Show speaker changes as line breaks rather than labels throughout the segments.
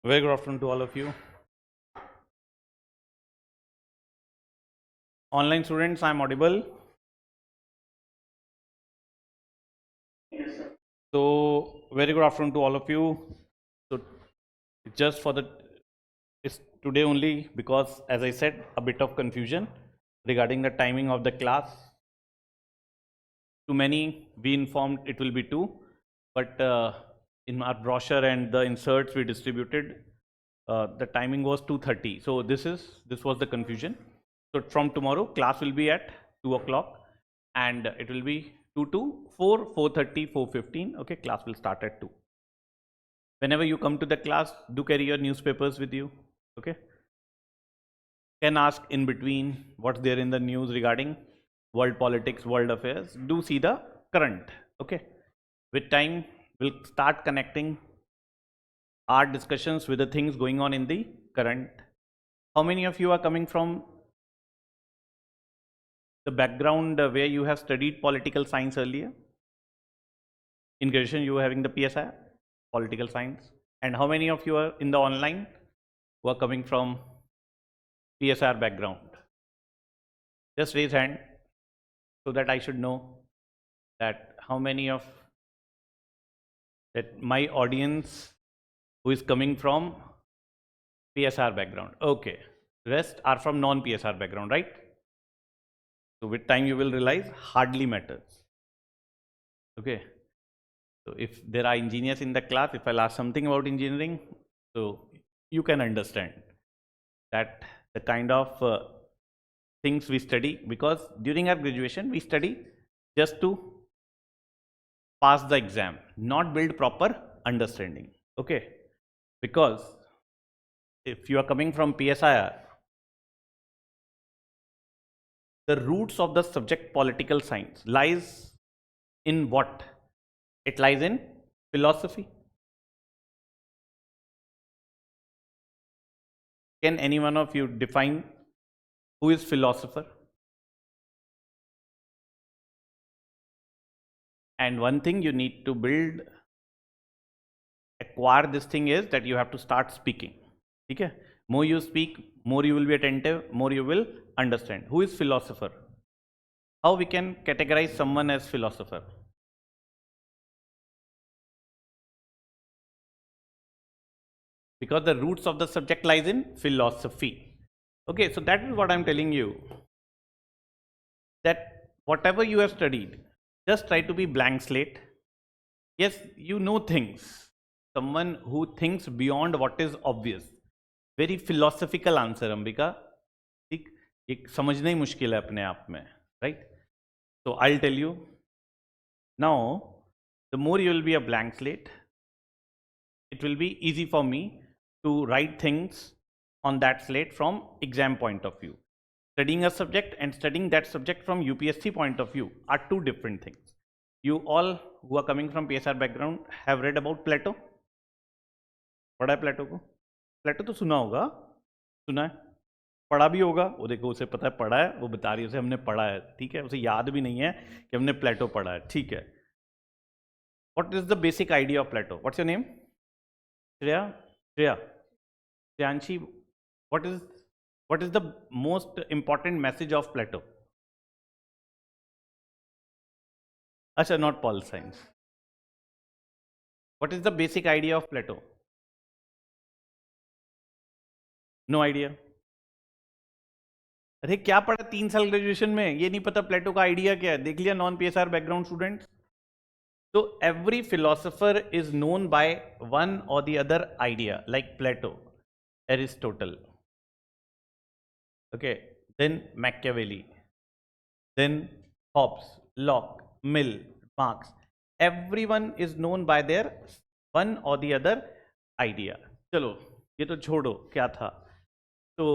Very good afternoon to all of you. Online students, I'm audible. So, very good afternoon to all of you. So, just for the it's today only because, as I said, a bit of confusion regarding the timing of the class. To many, we informed it will be 2, but in our brochure and the inserts we distributed, the timing was 2:30. So this was the confusion. So from tomorrow, class will be at 2 o'clock, and it will be 2 to 4, 4:30, 4:15. Okay, class will start at 2. Whenever you come to the class, do carry your newspapers with you. Okay, can ask in between what's there in the news regarding world politics, world affairs. Do see the current. Okay, with time we'll start connecting our discussions with the things going on in the current. How many of you are coming from the background where you have studied political science earlier? In graduation you were having the PSIR, political science. And how many of you are in the online who are coming from PSIR background? Just raise hand so that I should know that how many of that my audience who is coming from PSR background. Okay, rest are from non-PSR background, right? So with time you will realize hardly matters. Okay, so if there are engineers in the class, if I'll ask something about engineering, so you can understand that the kind of things we study, because during our graduation we study just to pass the exam, not build proper understanding. Okay, because if you are coming from PSIR, the roots of the subject political science lies in what? It lies in philosophy. Can any one of you define who is philosopher? And one thing you need to build, acquire this thing is that you have to start speaking. Okay? More you speak, more you will be attentive, more you will understand. Who is philosopher? How we can categorize someone as philosopher? Because the roots of the subject lies in philosophy. Okay, so that is what I'm telling you, that whatever you have studied, just try to be blank slate. Yes, you know things. Someone who thinks beyond what is obvious. Very philosophical answer, Ambika. ठीक, ये समझना ही मुश्किल है अपने आप में, right? So I'll tell you. Now, the more you will be a blank slate, it will be easy for me to write things on that slate from exam point of view. Studying a subject and studying that subject from UPSC point of view are two different things. You all who are coming from PSR background have read about Plato. पढ़ा है प्लेटो को? प्लेटो तो सुना होगा, सुना है, पढ़ा भी होगा. वो देखो उसे पता है पढ़ा है, वो बता रही है उसे हमने पढ़ा है. ठीक है, उसे याद भी नहीं है कि हमने प्लेटो पढ़ा है. ठीक है. What is the basic idea of Plato? What's your name? Shreya? Shreya? Shreyanshi, what is the most important message of Plato? Acha, not Paul science. What is the basic idea of Plato? No idea. अरे क्या पढ़ा 3 साल graduation में, ये नहीं पता प्लेटो का idea क्या है? देख लिया non PSR background students. So every philosopher is known by one or the other idea, like Plato, Aristotle, okay, then Machiavelli, then Hobbes, Locke, Mill, Marx. Everyone is known by their one or the other idea. चलो ये तो छोड़ो क्या था. तो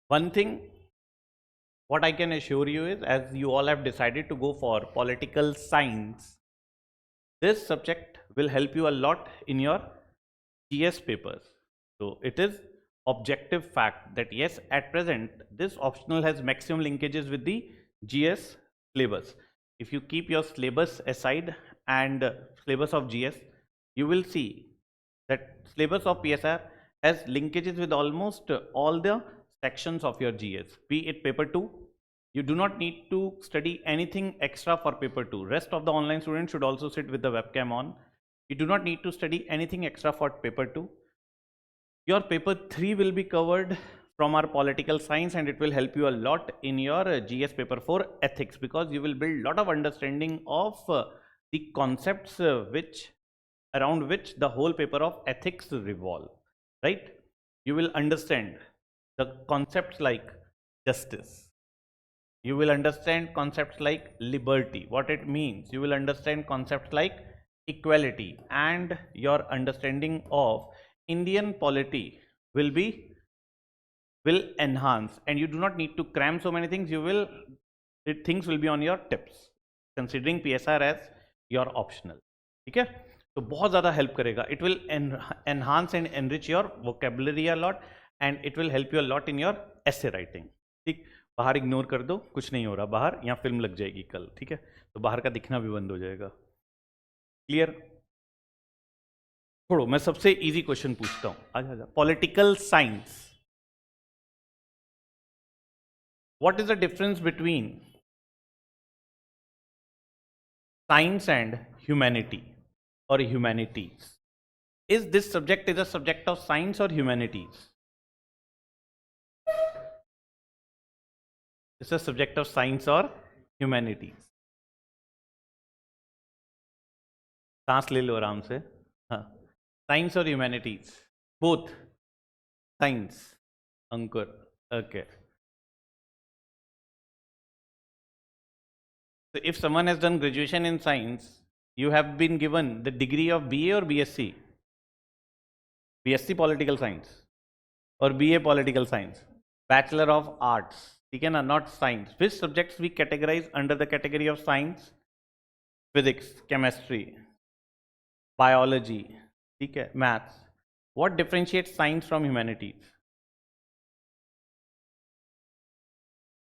one thing what I can assure you is, as you all have decided to go for political science, this subject will help you a lot in your GS papers. So it is objective fact that yes, at present this optional has maximum linkages with the GS syllabus. If you keep your syllabus aside and syllabus of GS, you will see that syllabus of PSIR has linkages with almost all the sections of your GS. Be it paper 2, you do not need to study anything extra for paper 2. Rest of the online students should also sit with the webcam on. You do not need to study anything extra for paper 2. Your paper 3 will be covered from our political science, and it will help you a lot in your GS paper 4 ethics, because you will build lot of understanding of the concepts around which the whole paper of ethics revolve, right? You will understand the concepts like justice. You will understand concepts like liberty, what it means. You will understand concepts like equality, and your understanding of Indian polity will enhance, and you do not need to cram so many things. Things will be on your tips, considering PSR as your optional. ठीक है, तो बहुत ज़्यादा help करेगा. It will enhance and enrich your vocabulary a lot, and it will help you a lot in your essay writing. ठीक, बाहर ignore कर दो, कुछ नहीं हो रहा बाहर, यहाँ फिल्म लग जाएगी कल. ठीक है, तो बाहर का दिखना भी बंद हो जाएगा. क्लियर? छोड़ो, मैं सबसे इजी क्वेश्चन पूछता हूँ. आजा. Political science. What is the difference between science and humanity or humanities? Is this subject a subject of science or humanities? It's a subject of science or humanities? सांस ले लो आराम से. हाँ, science or humanities? Both. Science. Ankur. Okay. So if someone has done graduation in science, you have been given the degree of BA or BSc? BSc political science or BA political science? Bachelor of Arts, ठीक है ना, not science. Which subjects we categorize under the category of science? Physics, chemistry, biology, ठीक है, maths. What differentiates science from humanities?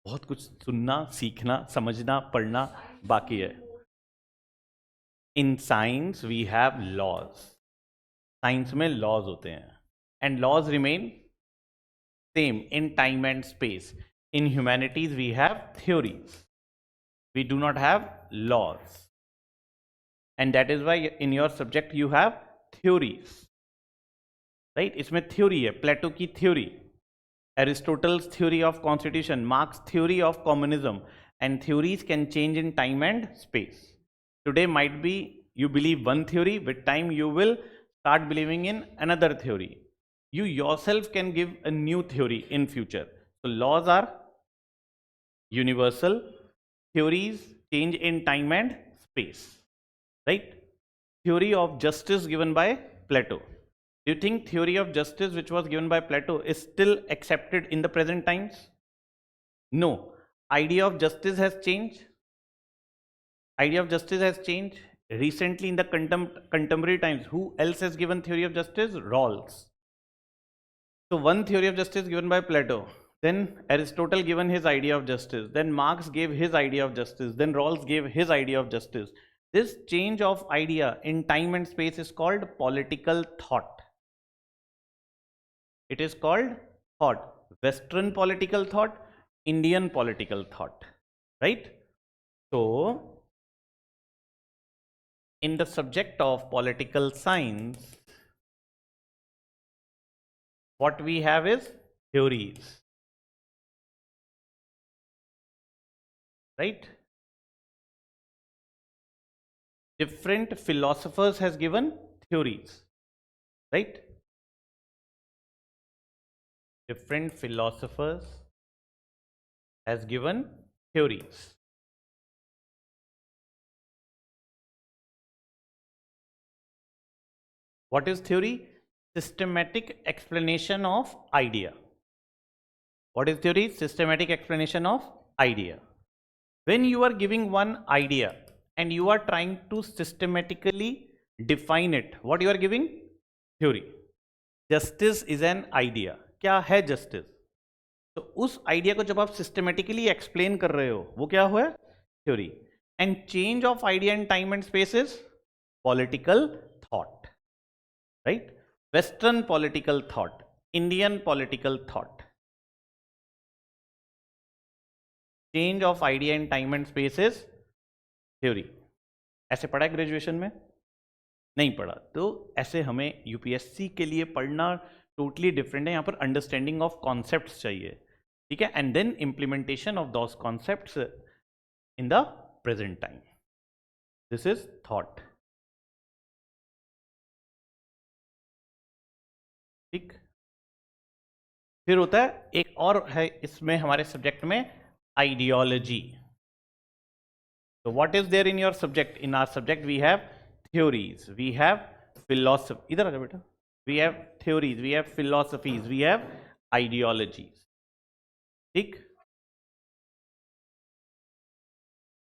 बहुत कुछ सुनना, सीखना, समझना, पढ़ना बाकी है. In science we have laws. Science में लॉज होते हैं, and laws remain same in time and space. In humanities we have theories, we do not have laws, and that is why in your subject you have theories, right? इसमें theory है, Plato की theory, Aristotle's theory of constitution, Marx's theory of communism, and theories can change in time and space. Today might be you believe one theory, with time you will start believing in another theory. You yourself can give a new theory in future. So laws are universal, theories change in time and space, right? Theory of justice given by Plato. Do you think theory of justice which was given by Plato is still accepted in the present times? No. Idea of justice has changed. Idea of justice has changed. Recently in the contemporary times, who else has given theory of justice? Rawls. So one theory of justice given by Plato, then Aristotle given his idea of justice, then Marx gave his idea of justice, then Rawls gave his idea of justice. This change of idea in time and space is called political thought. It is called thought. Western political thought, Indian political thought, right? So in the subject of political science, what we have is theories, right? Different philosophers has given theories, right? Different philosophers has given theories. What is theory? Systematic explanation of idea. What is theory? Systematic explanation of idea. When you are giving one idea and you are trying to systematically define it, what you are giving? Theory. Justice is an idea. क्या है justice? तो उस idea को जब आप systematically explain कर रहे हो, वो क्या हुआ? Theory. And change of idea in time and space is political thought, right? Western political thought, Indian political thought. Change of idea in time and space is theory. ऐसे पढ़ा है ग्रेजुएशन में? नहीं पढ़ा. तो ऐसे हमें यूपीएससी के लिए पढ़ना टोटली डिफरेंट है. यहाँ पर अंडरस्टैंडिंग ऑफ कॉन्सेप्ट्स चाहिए, ठीक है, and then implementation of those concepts in the present time. This is thought. ठीक. फिर होता है एक और है इसमें हमारे सब्जेक्ट में, ideology. So what is there in your subject? In our subject we have theories, we have philosophy. इधर आ जाओ बेटा. We have theories, we have philosophies, we have ideologies. ठीक.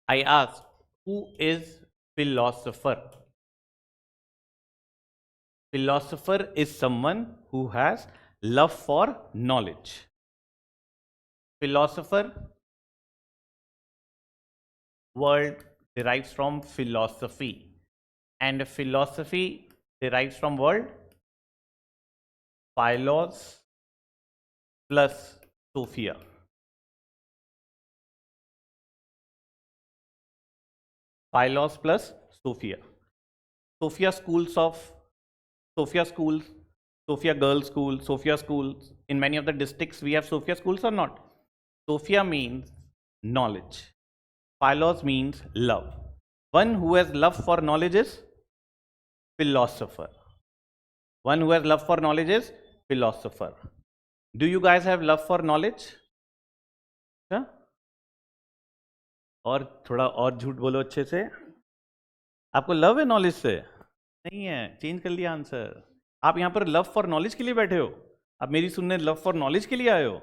I asked, who is philosopher? Philosopher is someone who has love for knowledge. Philosopher word derives from philosophy, and philosophy derives from word philos plus sophia. Philos plus sophia. Sophia schools, Sophia girls school, Sophia schools. In many of the districts we have Sophia schools or not? Sophia means knowledge. Philos means love. One who has love for knowledge is philosopher. One who has love for knowledge is philosopher. Do you guys have love for knowledge? क्या? और थोड़ा और झूठ बोलो अच्छे से. आपको love है नॉलेज से? नहीं है. चेंज कर लिया आंसर. आप यहाँ पर लव फॉर नॉलेज के लिए बैठे हो. आप मेरी सुनने लव फॉर नॉलेज के लिए आए हो.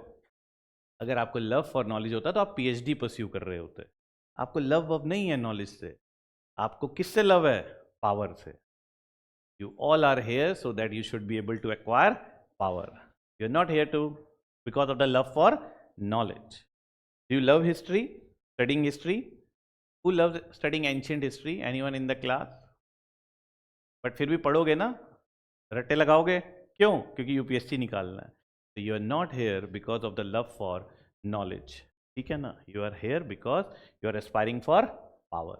अगर आपको लव फॉर नॉलेज होता तो आप पीएचडी परस्यू कर रहे होते. आपको लव अब नहीं है नॉलेज से. आपको किससे लव है? पावर से. You all are here so that you should be able to acquire power. You are not here to because of the love for knowledge. Do you love history? Studying history? Who loves studying ancient history? Anyone in the class? But फिर भी पढ़ोगे ना, रट्टे लगाओगे. क्यों? क्योंकि UPSC निकालना है. So you are not here because of the love for knowledge. ठीक है ना? You are here because you are aspiring for power.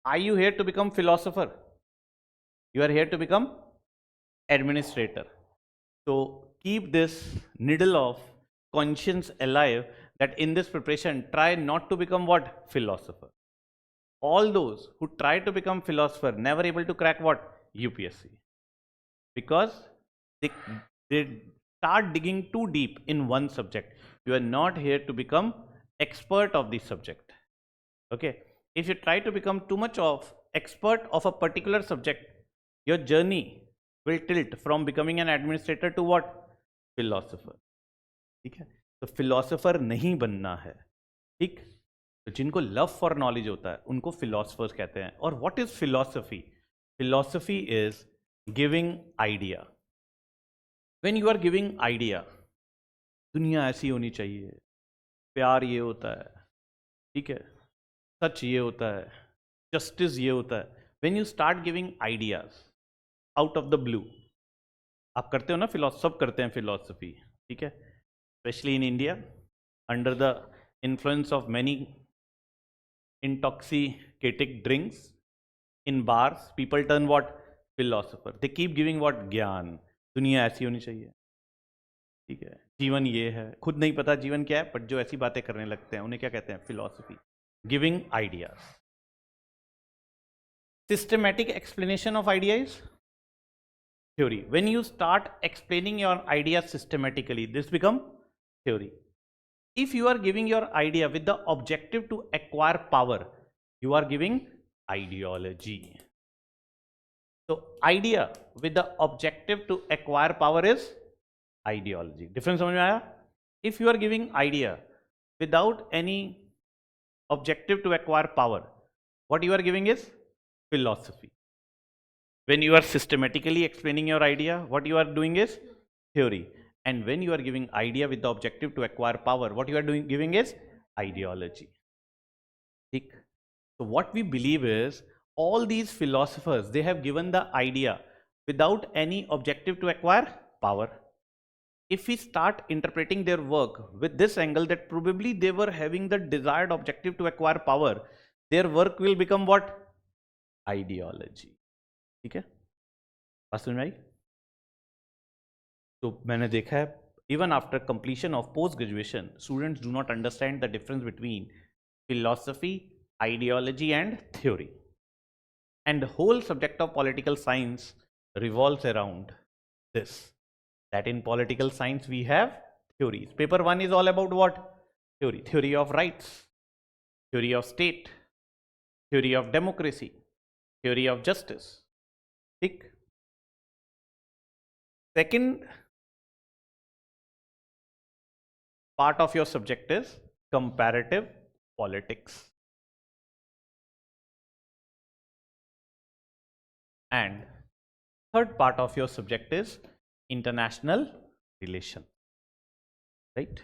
Are you here to become philosopher? You are here to become administrator. So keep this needle of conscience alive, that in this preparation try not to become what? Philosopher. All those who try to become philosopher never able to crack what? UPSC. Because they start digging too deep in one subject. You are not here to become expert of the subject. Okay. If you try to become too much of expert of a particular subject, your journey will tilt from becoming an administrator to what? Philosopher. ठीक है. तो philosopher नहीं बनना है. ठीक. तो जिनको love for knowledge होता है उनको फिलोसफर्स कहते हैं. और what is philosophy? Philosophy is giving idea. When you are giving idea, दुनिया ऐसी होनी चाहिए, प्यार ये होता है, ठीक है, सच ये होता है, जस्टिस ये होता है. When you start giving ideas out of the blue, आप करते हो ना, सब करते हैं फिलोसफी, ठीक है, specially in India under the influence of many intoxicating drinks in bars, people turn what? Philosopher. They keep giving what? ज्ञान. दुनिया ऐसी होनी चाहिए, ठीक है, जीवन ये है, खुद नहीं पता जीवन क्या है, बट जो ऐसी बातें करने लगते हैं उन्हें क्या कहते हैं? Philosophy. Giving ideas. Systematic explanation of idea is theory. When you start explaining your ideas systematically, this become theory. If you are giving your idea with the objective to acquire power, you are giving ideology. So idea with the objective to acquire power is ideology. Difference समझ में आया? If you are giving idea without any objective to acquire power, what you are giving is philosophy. When you are systematically explaining your idea, what you are doing is theory. And when you are giving idea with the objective to acquire power, what you are giving is ideology. ठीक. So what we believe is all these philosophers, they have given the idea without any objective to acquire power. If we start interpreting their work with this angle that probably they were having the desired objective to acquire power, their work will become what? Ideology. ठीक है, बात समझ में आई? तो मैंने देखा है even after completion of post graduation, students do not understand the difference between philosophy, ideology and theory, and the whole subject of political science revolves around this, that in political science we have theories. Paper 1 is all about what? Theory. Theory of rights, theory of state, theory of democracy, theory of justice. ठीक. Second part of your subject is comparative politics, and third part of your subject is international relations, right?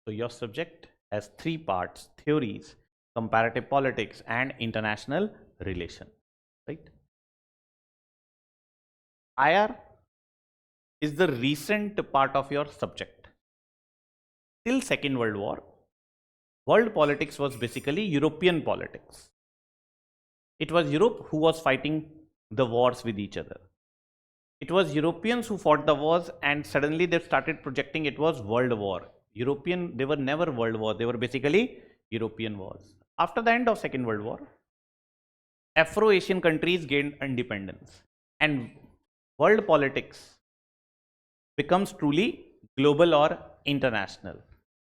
So your subject has three parts: theories, comparative politics and international relation, right? IR is the recent part of your subject. Till Second World War, world politics was basically European politics. It was Europe who was fighting the wars with each other. It was Europeans who fought the wars, and suddenly they started projecting it was world war. European, they were never world war, they were basically European wars. After the end of Second World War, Afro-Asian countries gained independence, and world politics becomes truly global or international.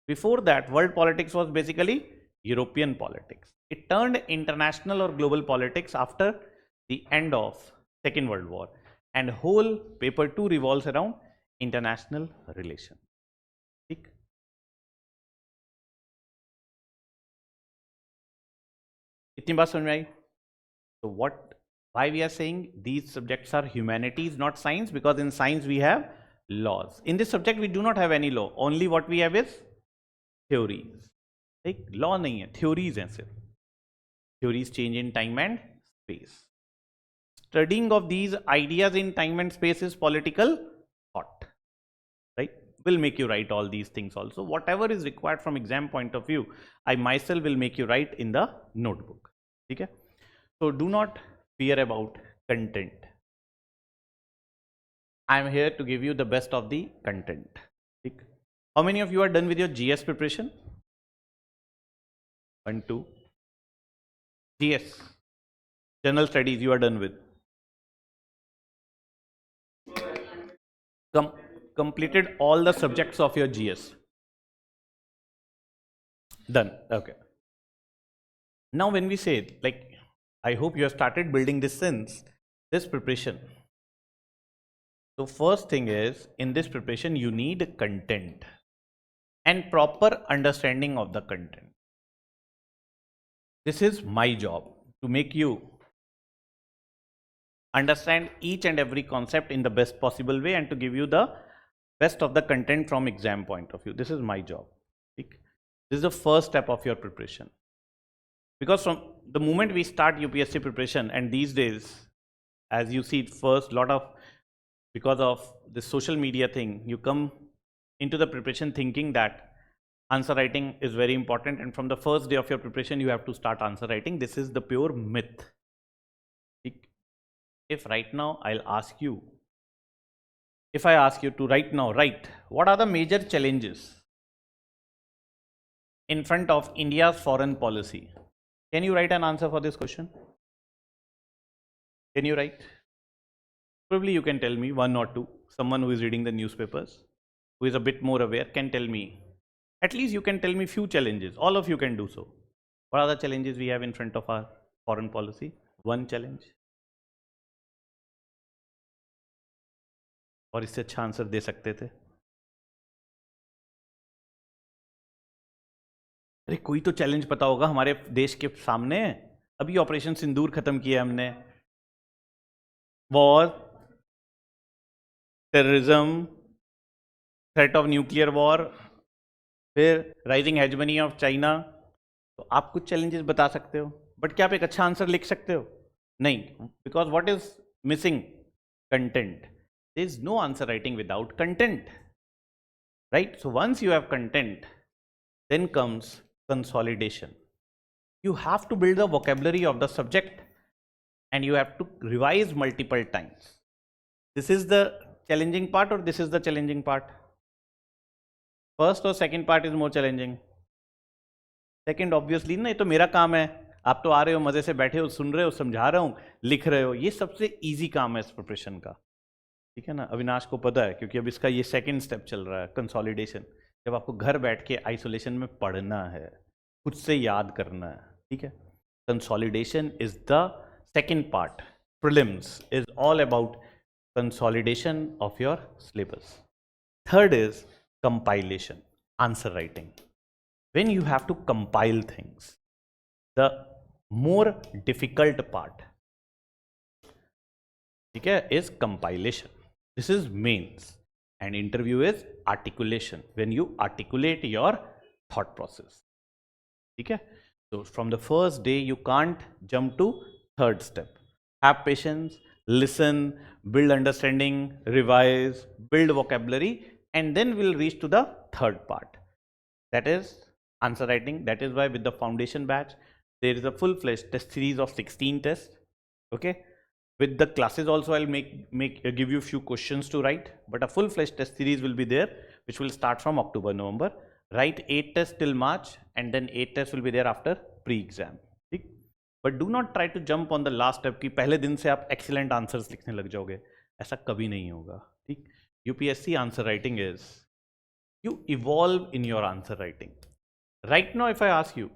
Before that, world politics was basically European politics. It turned international or global politics after the end of Second World War, and whole paper 2 revolves around international relations. ठीक. इतनी बात समझ में आई? So why we are saying these subjects are humanities, not science? Because in science we have laws. In this subject we do not have any law. Only what we have is theories. एक law नहीं है, theories हैं सिर्फ. Theories change in time and space. Studying of these ideas in time and space is political thought, right? Will make you write all these things also. Whatever is required from exam point of view, I myself will make you write in the notebook. Okay? So do not fear about content. I am here to give you the best of the content. Okay? How many of you are done with your GS preparation? 1, 2. GS, general studies, you are done with. Completed all the subjects of your GS. Done. Okay. Now when we say, like, I hope you have started building this sense, this preparation. So first thing is, in this preparation you need content and proper understanding of the content. This is my job, to make you understand each and every concept in the best possible way and to give you the best of the content from exam point of view. This is my job. This is the first step of your preparation. Because from the moment we start UPSC preparation, and these days, as you see, first lot of, because of the social media thing, you come into the preparation thinking that answer writing is very important, and from the first day of your preparation you have to start answer writing. This is the pure myth. If right now I'll ask you, if I ask you to right now write what are the major challenges in front of India's foreign policy, can you write an answer for this question? Can you write? Probably you can tell me one or two. Someone who is reading the newspapers, who is a bit more aware, can tell me. At least you can tell me few challenges. All of you can do so. What are the challenges we have in front of our foreign policy? One challenge. और इससे अच्छा answer दे सकते थे? अरे कोई तो challenge पता होगा हमारे देश के सामने. अभी ऑपरेशन सिंदूर खत्म किया हमने. War, terrorism, threat of nuclear war, फिर राइजिंग हेजमनी ऑफ चाइना. तो आप कुछ चैलेंजेस बता सकते हो, बट क्या आप एक अच्छा आंसर लिख सकते हो? नहीं, because what is missing? Content. There is no answer writing without content, right? So once you have content, then comes consolidation. You have to build the vocabulary of the subject and you have to revise multiple times. This is the challenging part, or this is the challenging part? First or second part is more challenging? Second, obviously ना, ये तो मेरा काम है. आप तो आ रहे हो, मजे से बैठे हो, सुन रहे हो, समझा रहा हूँ, लिख रहे हो. ये सबसे इजी काम है इस प्रिपरेशन का, ठीक है ना? अविनाश को पता है, क्योंकि अब इसका ये सेकंड स्टेप चल रहा है, कंसोलिडेशन. जब आपको घर बैठ के आइसोलेशन में पढ़ना है, खुद से याद करना है, ठीक है? Consolidation is the second part. Prelims is all about consolidation of your syllabus. Third is compilation, answer writing. When you have to compile things, the more difficult part, ठीक है, is compilation. This is mains. And interview is articulation, when you articulate your thought process. ठीक है? So from the first day you can't jump to third step. Have patience, listen, build understanding, revise, build vocabulary, and then we'll reach to the third part. That is answer writing. That is why with the foundation batch there is a full-fledged test series of 16 tests. Okay? With the classes also, I'll give you a few questions to write, but a full-fledged test series will be there, which will start from October, November. Write 8 tests till March, and then 8 tests will be there after pre-exam. ठीक? But do not try to jump on the last step कि पहले दिन से आप excellent answers लिखने लग जाओगे. ऐसा कभी नहीं होगा. ठीक? UPSC answer writing is, you evolve in your answer writing. Right now, if I ask you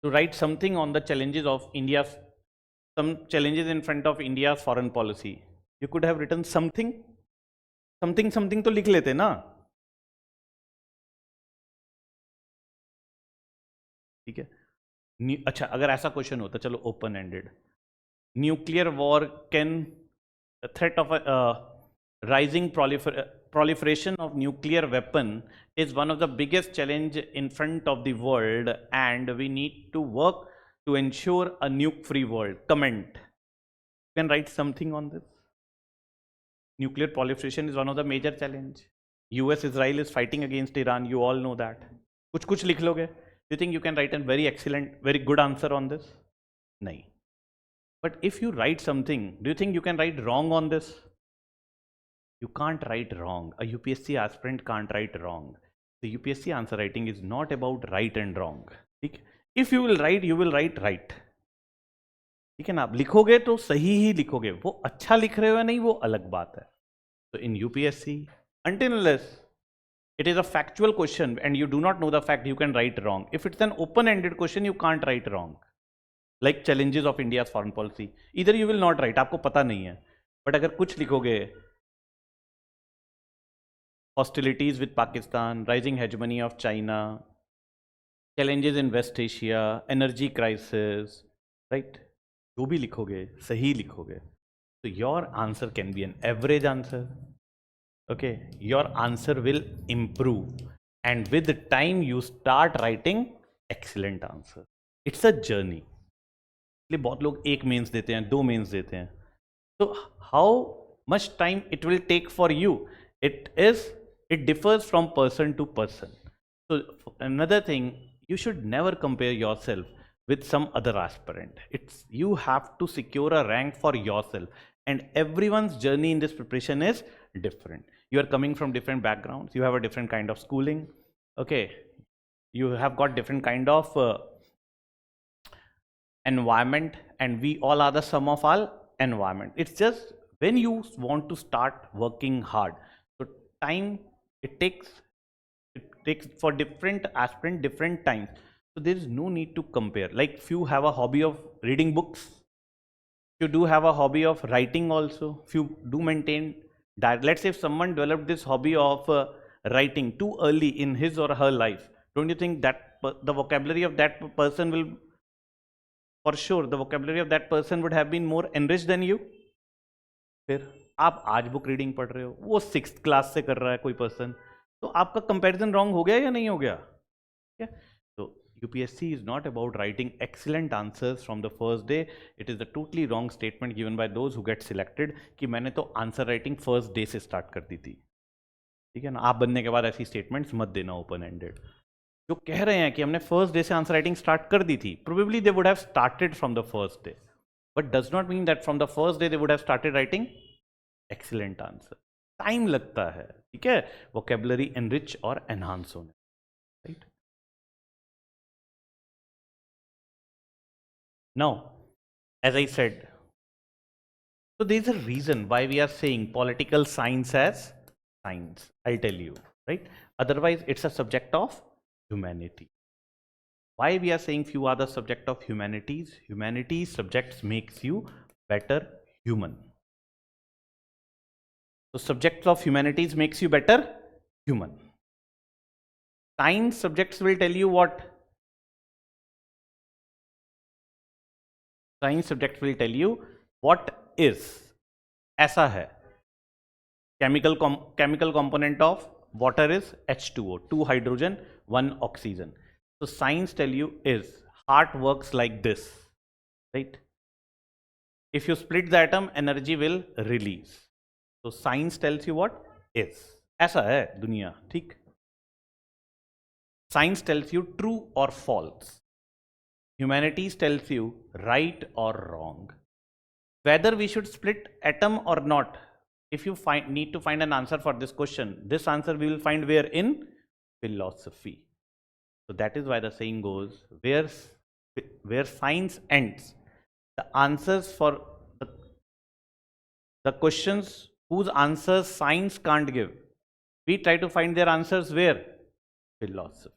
to write something on the challenges of India's, some challenges in front of India's foreign policy, you could have written something तो लिख लेते ना. ठीक है? अच्छा, अगर ऐसा question होता, चलो open ended, nuclear war can, threat of rising proliferation of nuclear weapon is one of the biggest challenge in front of the world, and we need to work to ensure a nuke free world. Comment. You can write something on this. Nuclear proliferation is one of the major challenge. US Israel is fighting against Iran, you all know that. कुछ लिख लोगे? Do you think you can write a very excellent, very good answer on this? नहीं. But if you write something, do you think you can write wrong on this? You can't write wrong. A UPSC aspirant can't write wrong. The UPSC answer writing is not about right and wrong. If you will write, you will write right. ठीक है ना? आप लिखोगे तो सही ही लिखोगे. वो अच्छा लिख रहे हो या नहीं, वो अलग बात है. So in UPSC, until unless it is a factual question and you do not know the fact, you can write wrong. If it's an open-ended question, you can't write wrong. Like challenges of India's foreign policy, either you will not write, आपको पता नहीं है. But अगर कुछ लिखोगे, hostilities with Pakistan, rising hegemony of China, challenges in West Asia, energy crisis, right? जो भी लिखोगे, सही लिखोगे, so your answer can be an average answer. Okay, your answer will improve, and with the time you start writing excellent answer. It's a journey. इसलिए बहुत लोग एक mains देते हैं, 2 मेंस देते हैं. So how much time it will take for you? It differs from person to person. So another thing, you should never compare yourself with some other aspirant. You have to secure a rank for yourself, and everyone's journey in this preparation is different. You are coming from different backgrounds, you have a different kind of schooling, okay, you have got different kind of environment, and we all are the sum of our environment. It's just when you want to start working hard, so time it takes for different aspirant different times. So there is no need to compare. Like few have a hobby of reading books, you do have a hobby of writing also, few do maintain that. Let's say if someone developed this hobby of writing too early in his or her life, don't you think that the vocabulary of that person will, for sure the vocabulary of that person would have been more enriched than you? फिर आप आज book reading पढ़ रहे हो, वो 6th class से कर रहा है कोई पर्सन, तो आपका कंपैरिजन रॉन्ग हो गया या नहीं हो गया? तो UPSC is not about writing excellent answers from the first day. It is a totally wrong statement given by those who get selected कि मैंने तो आंसर राइटिंग फर्स्ट डे से स्टार्ट कर दी थी. ठीक है ना, आप बनने के बाद ऐसी स्टेटमेंट्स मत देना ओपन एंडेड. जो कह रहे हैं कि हमने फर्स्ट डे से आंसर राइटिंग स्टार्ट कर दी थी, probably they would have started from the first day, but does not mean that from the first day they would have started writing excellent answer. Time लगता है, ठीक है, vocabulary enrich और enhance होने, right. Now as I said, so there is a reason why we are saying political science as science. I'll tell you, right? Otherwise, it's a subject of humanity. Why we are saying few are the subject of humanities? Humanities subjects makes you better human. So subjects of humanities makes you better human. Science subjects will tell you what? Science subject will tell you what is. ऐसा है, chemical component of water is H2O, 2 hydrogen 1 oxygen. So science tell you is, heart works like this, right? If you split the atom, energy will release. So science tells you what is. ऐसा है दुनिया, ठीक. Science tells you true or false. Humanities tells you right or wrong. Whether we should split atom or not, if you need to find an answer for this question, this answer we will find where? In philosophy. So that is why the saying goes, where science ends, the answers for the questions whose answers science can't give, we try to find their answers where? Philosophy.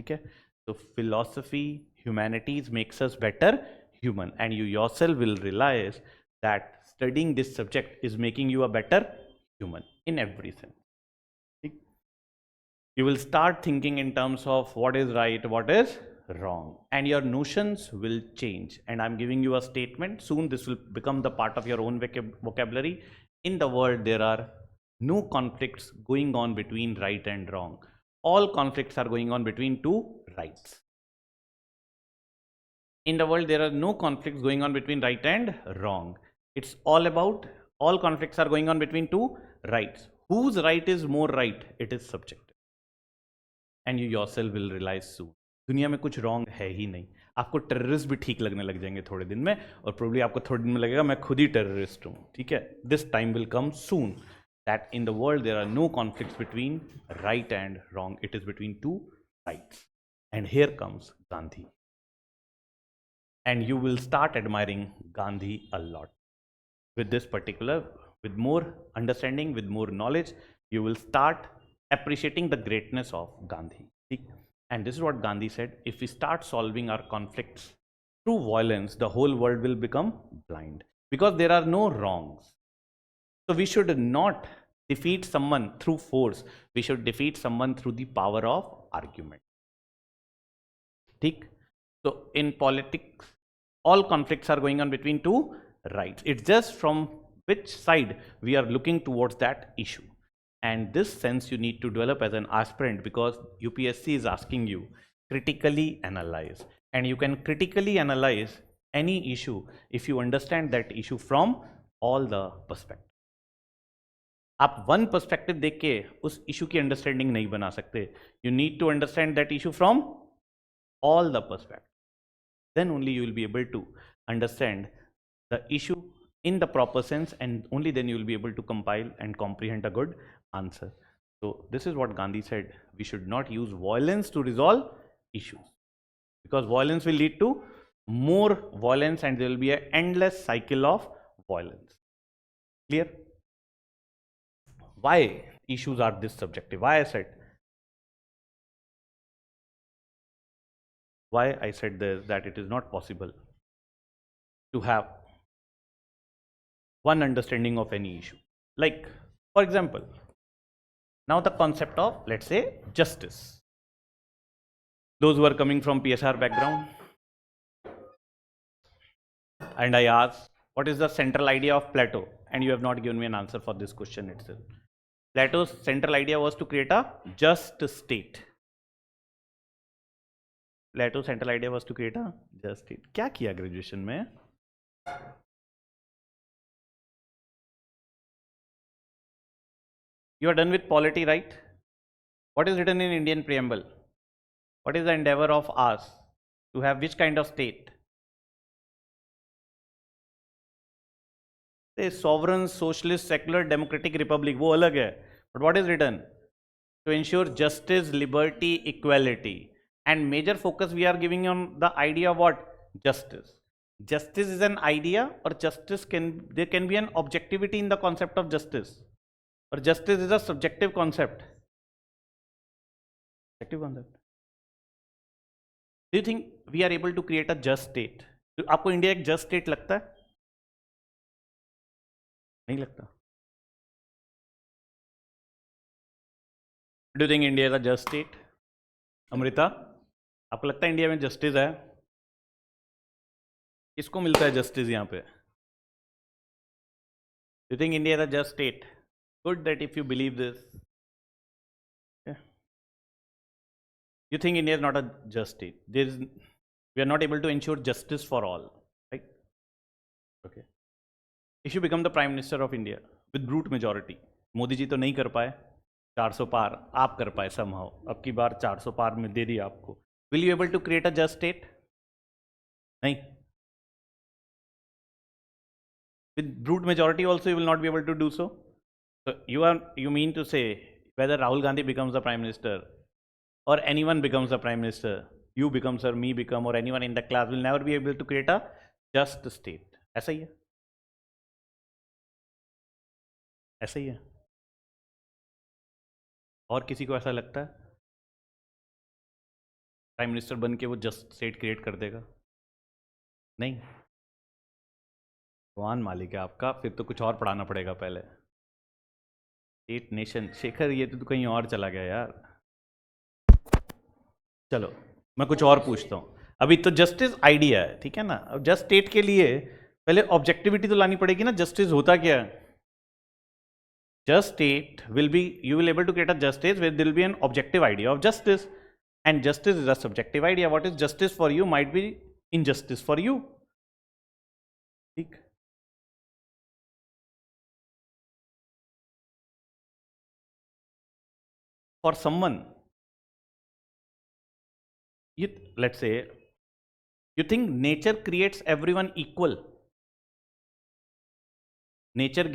Okay? So philosophy, humanities makes us better human, and you yourself will realize that studying this subject is making you a better human in every sense. You will start thinking in terms of what is right, what is wrong, and your notions will change. And I'm giving you a statement, soon this will become the part of your own vocabulary. In the world there are no conflicts going on between right and wrong. All conflicts are going on between two rights. In the world, there are no conflicts going on between right and wrong. It's all about, all conflicts are going on between two rights. Whose right is more right? It is subjective. And you yourself will realize soon. दुनिया में कुछ wrong है ही नहीं. आपको terrorist भी ठीक लगने लग जाएंगे थोड़े दिन में, और प्रोबेबली आपको थोड़े दिन में लगेगा मैं खुद ही टेररिस्ट हूँ, ठीक है. This time will come soon that in the world there are no conflicts between right and wrong. It is between two rights. And here comes Gandhi. And you will start admiring Gandhi a lot. With this particular, with more understanding, with more knowledge, you will start appreciating the greatness of Gandhi. And this is what Gandhi said, if we start solving our conflicts through violence, the whole world will become blind, because there are no wrongs. So we should not defeat someone through force, we should defeat someone through the power of argument. So in politics, all conflicts are going on between two rights. It's just from which side we are looking towards that issue. And this sense you need to develop as an aspirant, because UPSC is asking you critically analyze. And you can critically analyze any issue if you understand that issue from all the perspectives. आप one perspective देख के उस issue की understanding नहीं बना सकते. You need to understand that issue from all the perspectives. Then only you will be able to understand the issue in the proper sense, and only then you will be able to compile and comprehend a good answer. So this is what Gandhi said, we should not use violence to resolve issues, because violence will lead to more violence and there will be an endless cycle of violence. Clear? Why issues are this subjective? Why I said this, that it is not possible to have one understanding of any issue. Like, for example, now the concept of, let's say, justice. Those who are coming from PSIR background, and I ask, what is the central idea of Plato? And you have not given me an answer for this question itself. Plato's central idea was to create a just state. Plato central idea was to create a just state. क्या किया graduation में? You are done with polity, right? What is written in Indian preamble? What is the endeavor of us to have which kind of state? A sovereign, socialist, secular, democratic republic, वो अलग है. But what is written? To ensure justice, liberty, equality. And major focus we are giving on the idea of what? Justice. Justice is an idea, or justice there can be an objectivity in the concept of justice. Or justice is a subjective concept. Subjective concept. Do you think we are able to create a just state? तो आपको India एक just state लगता है? नहीं लगता. Do you think India is a just state? Amrita, आपको लगता है इंडिया में जस्टिस है? किसको मिलता है जस्टिस यहाँ पे? You think India is a just state? Good that if you believe this. Yeah. You think India is not a just state? We are not able to ensure justice for all, right? Okay. If you become the Prime Minister of India with brute majority, Modi ji तो नहीं कर पाए 400 पार, आप कर पाए somehow. अब की बार 400 पार में दे दिया आपको. Will you able to create a just state? नहीं. With brute majority also you will not be able to do so. So you mean to say whether Rahul Gandhi becomes the Prime Minister or anyone becomes the Prime Minister, you become sir, me become, or anyone in the class will never be able to create a just state. ऐसा ही है. ऐसा ही है. और किसी को ऐसा लगता है प्राइम मिनिस्टर बन के वो जस्ट स्टेट क्रिएट कर देगा? नहीं. भगवान मालिक है आपका, फिर तो कुछ और पढ़ाना पड़ेगा पहले. स्टेट नेशन, शेखर ये तो कहीं और चला गया यार. चलो मैं कुछ और पूछता हूँ. अभी तो जस्टिस आइडिया है, ठीक है ना. अब जस्ट स्टेट के लिए पहले ऑब्जेक्टिविटी तो लानी पड़ेगी ना. जस्टिस होता क्या है? Just state will be, you will able to create a justice where there will be an objective idea of justice, and justice is a subjective idea. What is justice for you might be injustice for you. ठीक. For someone, let's say you think nature creates everyone equal. Nature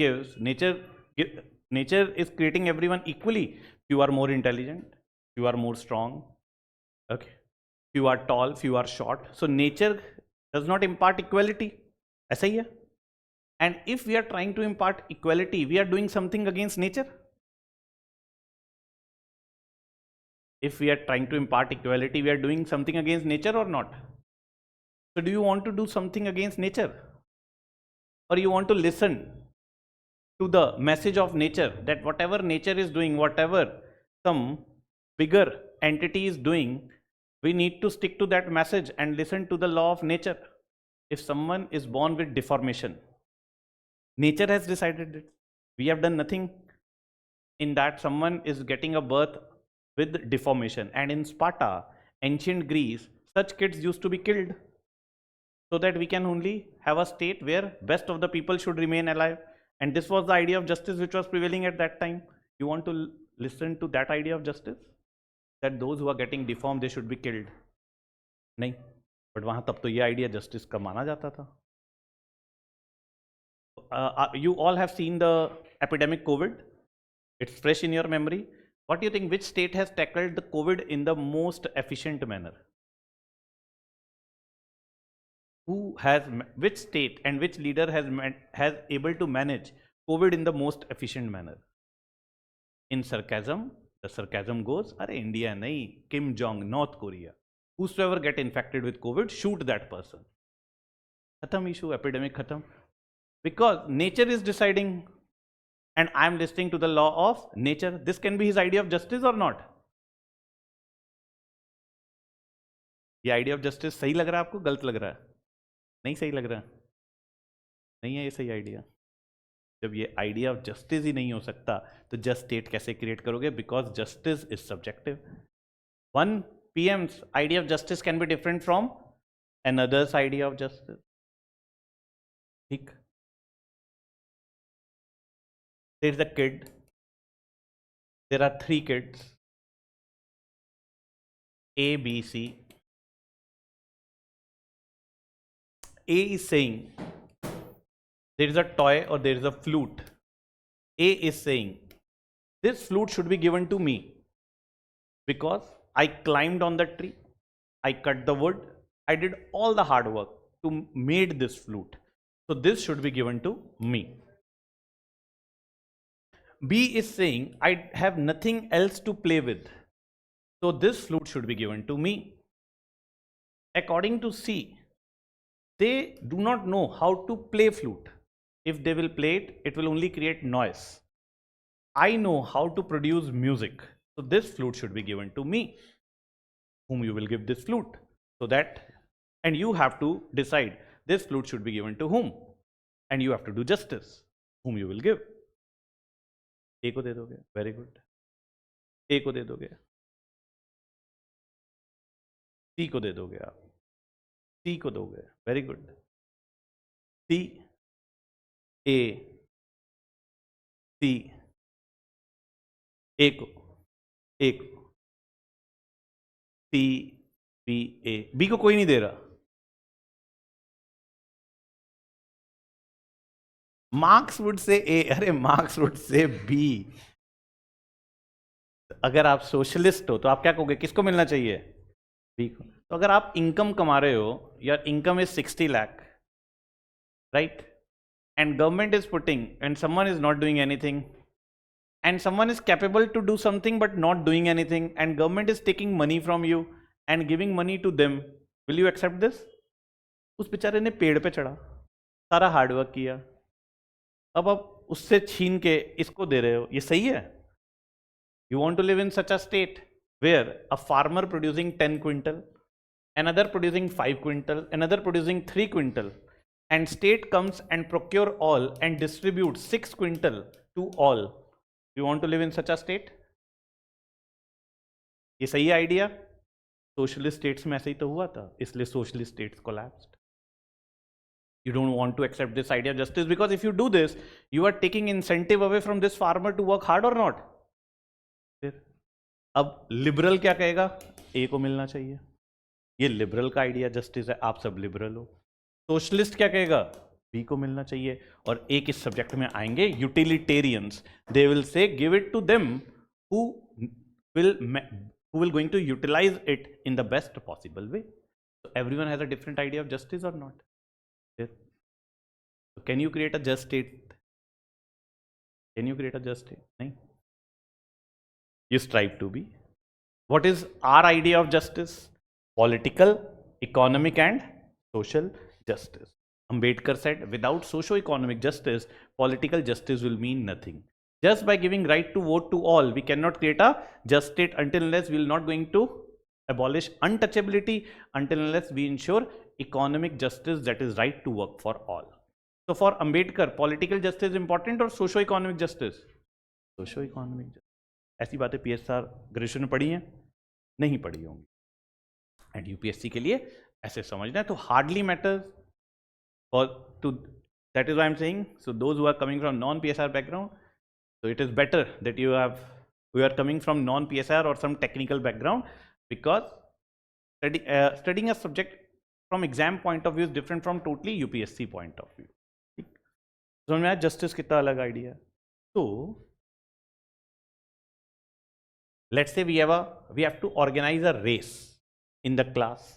is creating everyone equally. Few are more intelligent, few are more strong, okay, few are tall, few are short. So nature does not impart equality. ऐसा ही है. And if we are trying to impart equality, we are doing something against nature. If we are trying to impart equality, we are doing something against nature or not? So do you want to do something against nature, or you want to listen to the message of nature, that whatever nature is doing, whatever some bigger entity is doing, we need to stick to that message and listen to the law of nature? If someone is born with deformation, nature has decided it. We have done nothing in that. Someone is getting a birth with deformation, and in Sparta, ancient Greece, such kids used to be killed so that we can only have a state where best of the people should remain alive. And this was the idea of justice which was prevailing at that time. You want to listen to that idea of justice, that those who are getting deformed, they should be killed? नहीं. But वहाँ तब तो ये idea justice का माना जाता था. You all have seen the epidemic COVID. It's fresh in your memory. What do you think, which state has tackled the COVID in the most efficient manner? Which state and which leader has able to manage COVID in the most efficient manner? In sarcasm, the sarcasm goes, "Are India nahi, Kim Jong, North Korea. Whosoever get infected with COVID, shoot that person." Khatam issue, epidemic khatam. Because nature is deciding, and I am listening to the law of nature. This can be his idea of justice or not? ये idea of justice सही लग रहा है आपको, गलत लग रहा है? नहीं सही लग रहा. नहीं है ये सही आइडिया. जब ये आइडिया ऑफ जस्टिस ही नहीं हो सकता तो जस्ट स्टेट कैसे क्रिएट करोगे? Because justice is subjective. One PM's idea of justice can be different from another's idea of justice. ठीक? There's a kid. There are 3 kids. A, B, C. A is saying there is a toy or there is a flute. A is saying this flute should be given to me because I climbed on the tree, I cut the wood, I did all the hard work to made this flute. So this should be given to me. B is saying I have nothing else to play with. So this flute should be given to me. According to C, they do not know how to play flute. If they will play it, it will only create noise. I know how to produce music. So this flute should be given to me. Whom you will give this flute? So that, and you have to decide this flute should be given to whom. And you have to do justice. Whom you will give. A को दे दोगे, very good. A को दे दोगे, C को दे दोगे आप, C को दोगे, very good. C, A, C, A को, C, B, A, B को कोई नहीं दे रहा. Marx would say A, अरे Marx would say B. अगर आप सोशलिस्ट हो तो आप क्या कहोगे, किसको मिलना चाहिए? B को. तो अगर आप इनकम कमा रहे हो, your income is 60 lakh, right? And government is putting, and someone is not doing anything, and someone is capable to do something but not doing anything, and government is taking money from you and giving money to them, will you accept this? उस बेचारे ने पेड़ पे चढ़ा, सारा hard work किया, अब आप उससे छीन के इसको दे रहे हो, ये सही है? You want to live in such a state where a farmer producing 10 quintal, another producing 5 quintal, another producing 3 quintal, and state comes and procure all and distribute 6 quintal to all. You want to live in such a state? ये सही idea? Socialist states में ऐसे ही तो हुआ था, इसलिए socialist states collapsed. You don't want to accept this idea of justice because if you do this, you are taking incentive away from this farmer to work hard or not. फिर अब liberal क्या कहेगा? ए को मिलना चाहिए. ये liberal का idea justice है, आप सब लिबरल हो. सोशलिस्ट क्या कहेगा? बी को मिलना चाहिए. और ए किस सब्जेक्ट में आएंगे? Utilitarians. They will say give it to them who will going to utilize it in the best possible way. So everyone has a different idea of justice or not? Yes. So can you create a just state? Can you create a just state? No. You strive to be. What is our idea of justice? Political, economic and social justice. Ambedkar said, without socio-economic justice, political justice will mean nothing. Just by giving right to vote to all, we cannot create a just state until unless we will not going to abolish untouchability, until unless we ensure economic justice, that is right to work for all. So for Ambedkar, political justice is important or socio-economic justice? Socio-economic justice. ऐसी बातें PSR graduation में पढ़ी हैं? नहीं पढ़ी होंगी. And UPSC के लिए ऐसे समझना है तो hardly matters for to. That is why I am saying, so those who are coming from non PSR background, so it is better that you are coming from non PSR or some technical background, because studying a subject from exam point of view is different from totally UPSC point of view. समझ में आया justice कितना अलग idea है. So let's say we have to organize a race in the class.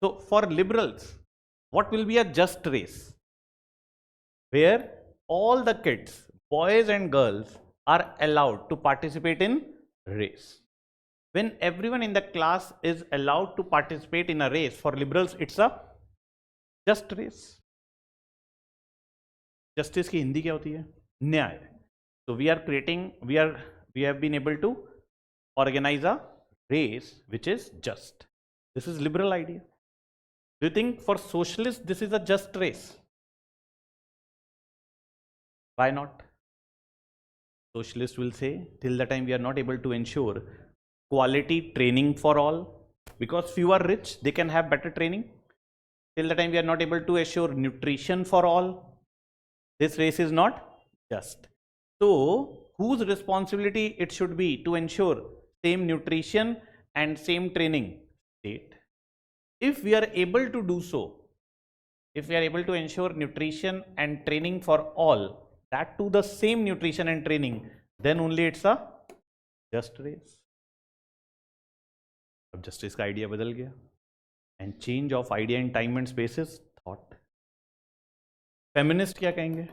So for liberals, what will be a just race? Where all the kids, boys and girls, are allowed to participate in race. When everyone in the class is allowed to participate in a race, for liberals it's a just race. Justice की हिंदी क्या होती है? न्याय. So we have been able to organize a race which is just. This is liberal idea. Do you think for socialists this is a just race? Why not? Socialists will say, till the time we are not able to ensure quality training for all, because few are rich, they can have better training. Till the time we are not able to assure nutrition for all, this race is not just. So whose responsibility it should be to ensure same nutrition and same training? State. If we are able to do so, if we are able to ensure nutrition and training for all, that to the same nutrition and training, then only it's a just race. अब justice का idea बदल गया, and change of idea in time and space is thought. Feminist क्या कहेंगे?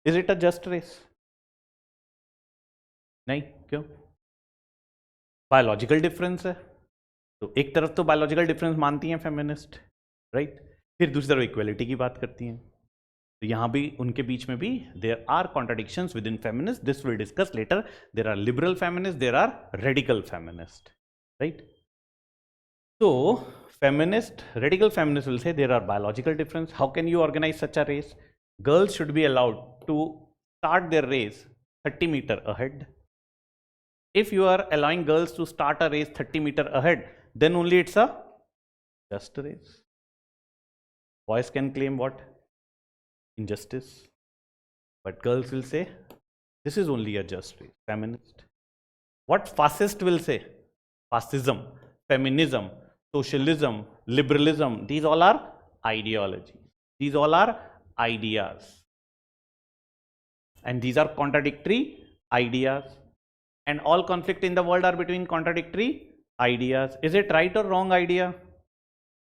Is it a just race? नहीं, क्यों? Biological difference है, तो एक तरफ तो बायोलॉजिकल डिफरेंस मानती हैं फेमिनिस्ट, राइट? फिर दूसरी तरफ इक्वलिटी की बात करती हैं, तो यहाँ भी उनके बीच में भी there are contradictions within feminist. This will discuss later. There are liberal feminist, there are radical feminist, right? So feminist, radical feminists will say there are biological difference. How can you organize such a race? Girls should be allowed to start their race 30 meter ahead. If you are allowing girls to start a race 30 meter ahead, then only it's a just race. Boys can claim what? Injustice. But girls will say this is only a just race. Feminist. What fascist will say? Fascism, feminism, socialism, liberalism, these all are ideologies. These all are ideas. And these are contradictory ideas. And all conflict in the world are between contradictory ideas. Is it right or wrong idea?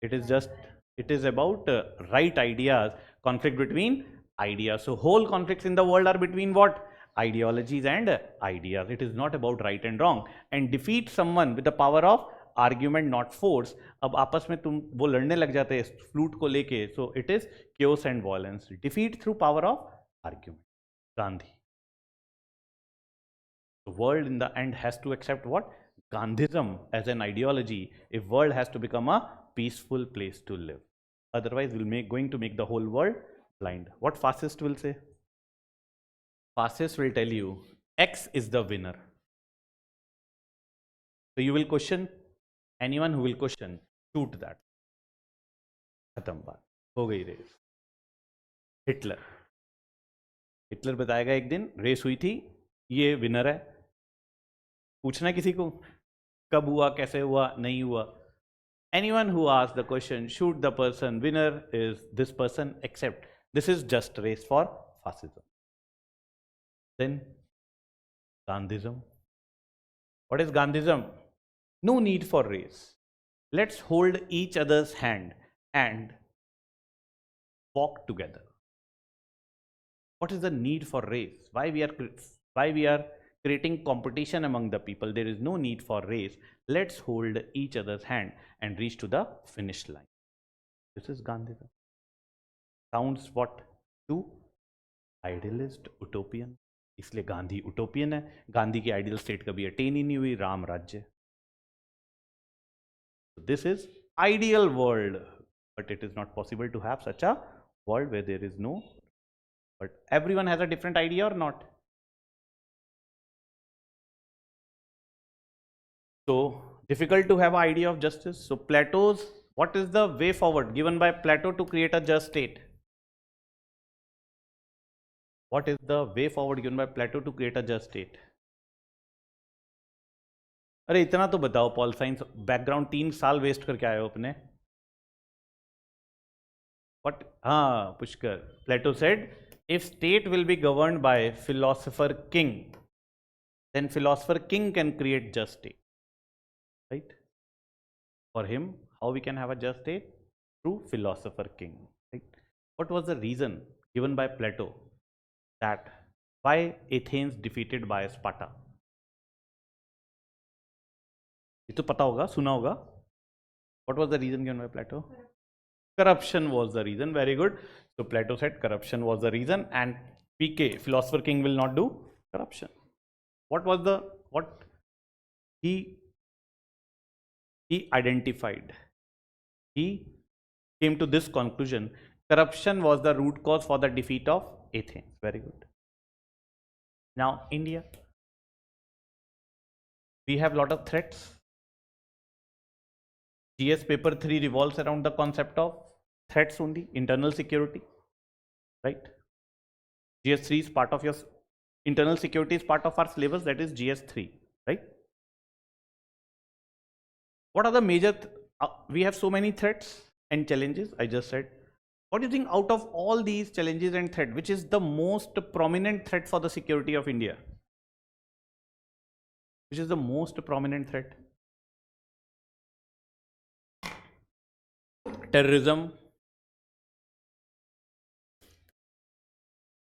It is just, it is about right ideas, conflict between ideas. So whole conflicts in the world are between what? Ideologies and ideas. It is not about right and wrong. And defeat someone with the power of argument not force. अब आपस में तुम वो लड़ने लग जाते हैं flute को लेके, so it is chaos and violence. Defeat through power of argument. Gandhi. The world in the end has to accept what? Gandhism as an ideology. If world has to become a peaceful place to live. Otherwise we'll going to make the whole world blind. What fascist will say? Fascist will tell you X is the winner. So you will question. Anyone who will question, shoot that. खत्म बात, हो गई race. Hitler. Hitler बताएगा एक दिन race हुई थी, ये विनर है. पूछना किसी को कब हुआ, कैसे हुआ, नहीं हुआ. Anyone who asks the question, shoot the person, winner is this person, except this is just race for fascism. Then Gandhism. What is Gandhism? No need for race. Let's hold each other's hand and walk together. What is the need for race? Why we are creating competition among the people? There is no need for race. Let's hold each other's hand and reach to the finish line. This is Gandhism. Sounds what? Too idealist, utopian. इसलिए गांधी उटोपियन है. गांधी की ideal state कभी attain ही नहीं हुई, राम राज्य. This is ideal world, but it is not possible to have such a world where there is no, but everyone has a different idea or not. So difficult to have an idea of justice. So Plato's, what is the way forward given by Plato to create a just state? What is the way forward given by Plato to create a just state? अरे इतना तो बताओ. Pol science background 3 साल waste करके आए हो अपने. What? हाँ Pushkar. Plato said if state will be governed by philosopher king, then philosopher king can create just state, right? For him how we can have a just state? Through philosopher king, right? What was the reason given by Plato that why Athens defeated by Sparta? ये तो पता होगा, सुना होगा. What was the reason given by Plato? Corruption was the reason. Very good. So Plato said corruption was the reason, and PK, Philosopher King, will not do corruption. What was the, what he identified? He came to this conclusion: corruption was the root cause for the defeat of Athens. Very good. Now India. We have a lot of threats. GS paper 3 revolves around the concept of threats only, internal security, right? GS 3 is part of your internal security, is part of our syllabus, that is GS 3, right? What are the major, we have so many threats and challenges, I just said. What do you think out of all these challenges and threat, which is the most prominent threat for the security of India? Which is the most prominent threat? Terrorism,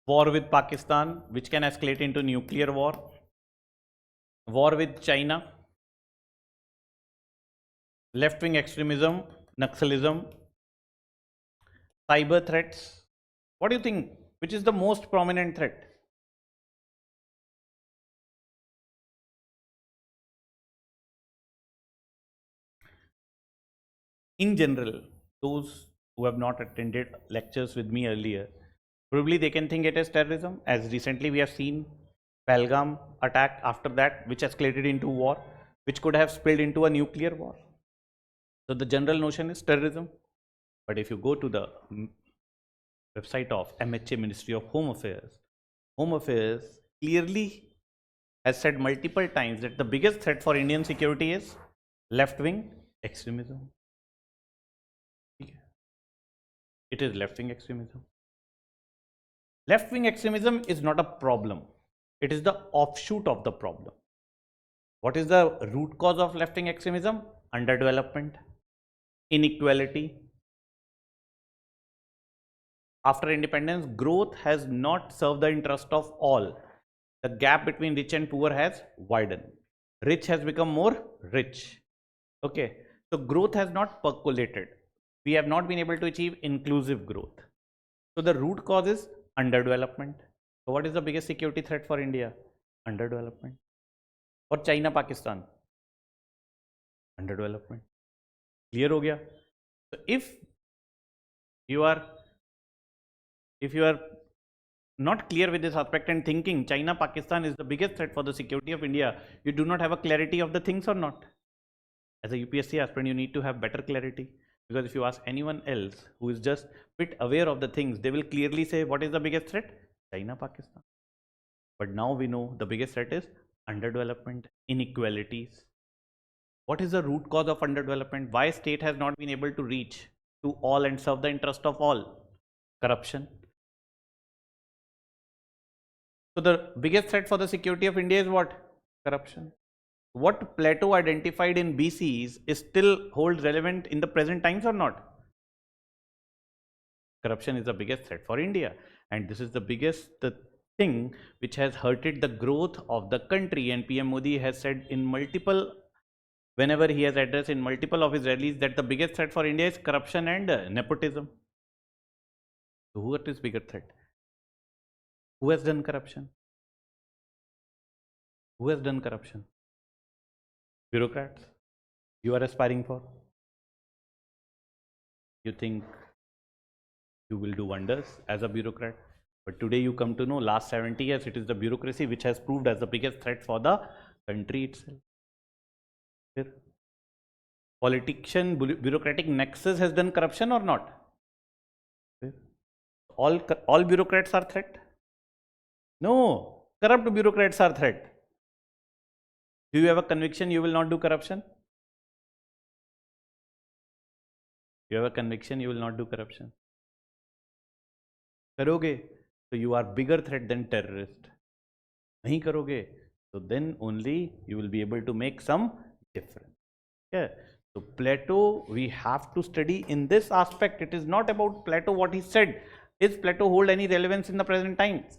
war with Pakistan, which can escalate into nuclear war, war with China, left-wing extremism, Naxalism, cyber threats. What do you think? Which is the most prominent threat? In general, those who have not attended lectures with me earlier, probably they can think it as terrorism, as recently we have seen Pahalgam attack after that, which escalated into war, which could have spilled into a nuclear war. So the general notion is terrorism. But if you go to the website of MHA, Ministry of Home Affairs clearly has said multiple times that the biggest threat for Indian security is left-wing extremism. It is left-wing extremism. Left-wing extremism is not a problem. It is the offshoot of the problem. What is the root cause of left-wing extremism? Underdevelopment, inequality. After independence, growth has not served the interest of all. The gap between rich and poor has widened. Rich has become more rich. Okay, so growth has not percolated. We have not been able to achieve inclusive growth. So the root cause is underdevelopment. So what is the biggest security threat for India? Underdevelopment. Or China, Pakistan? Underdevelopment. Clear ho gaya? So if you are not clear with this aspect and thinking China, Pakistan is the biggest threat for the security of India, you do not have a clarity of the things or not. As a UPSC aspirant, you need to have better clarity, because if you ask anyone else who is just bit aware of the things, they will clearly say what is the biggest threat? China, Pakistan. But now we know the biggest threat is underdevelopment, inequalities. What is the root cause of underdevelopment? Why state has not been able to reach to all and serve the interest of all? Corruption. So the biggest threat for the security of India is what? Corruption. What Plato identified in BCs is still holds relevant in the present times or not? Corruption is the biggest threat for India, and this is the biggest thing which has hurted the growth of the country. And PM Modi has said in multiple, whenever he has addressed in multiple of his rallies, that the biggest threat for India is corruption and nepotism. So what is bigger threat? Who has done corruption? Who has done corruption? Bureaucrats. You are aspiring for? You think you will do wonders as a bureaucrat, but today you come to know last 70 years it is the bureaucracy which has proved as the biggest threat for the country itself. Here. Politician bureaucratic nexus has done corruption or not? Here. All bureaucrats are threat? No, corrupt bureaucrats are threat. Do you have a conviction you will not do corruption? You have a conviction you will not do corruption? करोगे तो you are bigger threat than terrorist. नहीं करोगे so then only you will be able to make some difference. Yeah. So Plato, we have to study in this aspect. It is not about Plato what he said. Is Plato hold any relevance in the present times?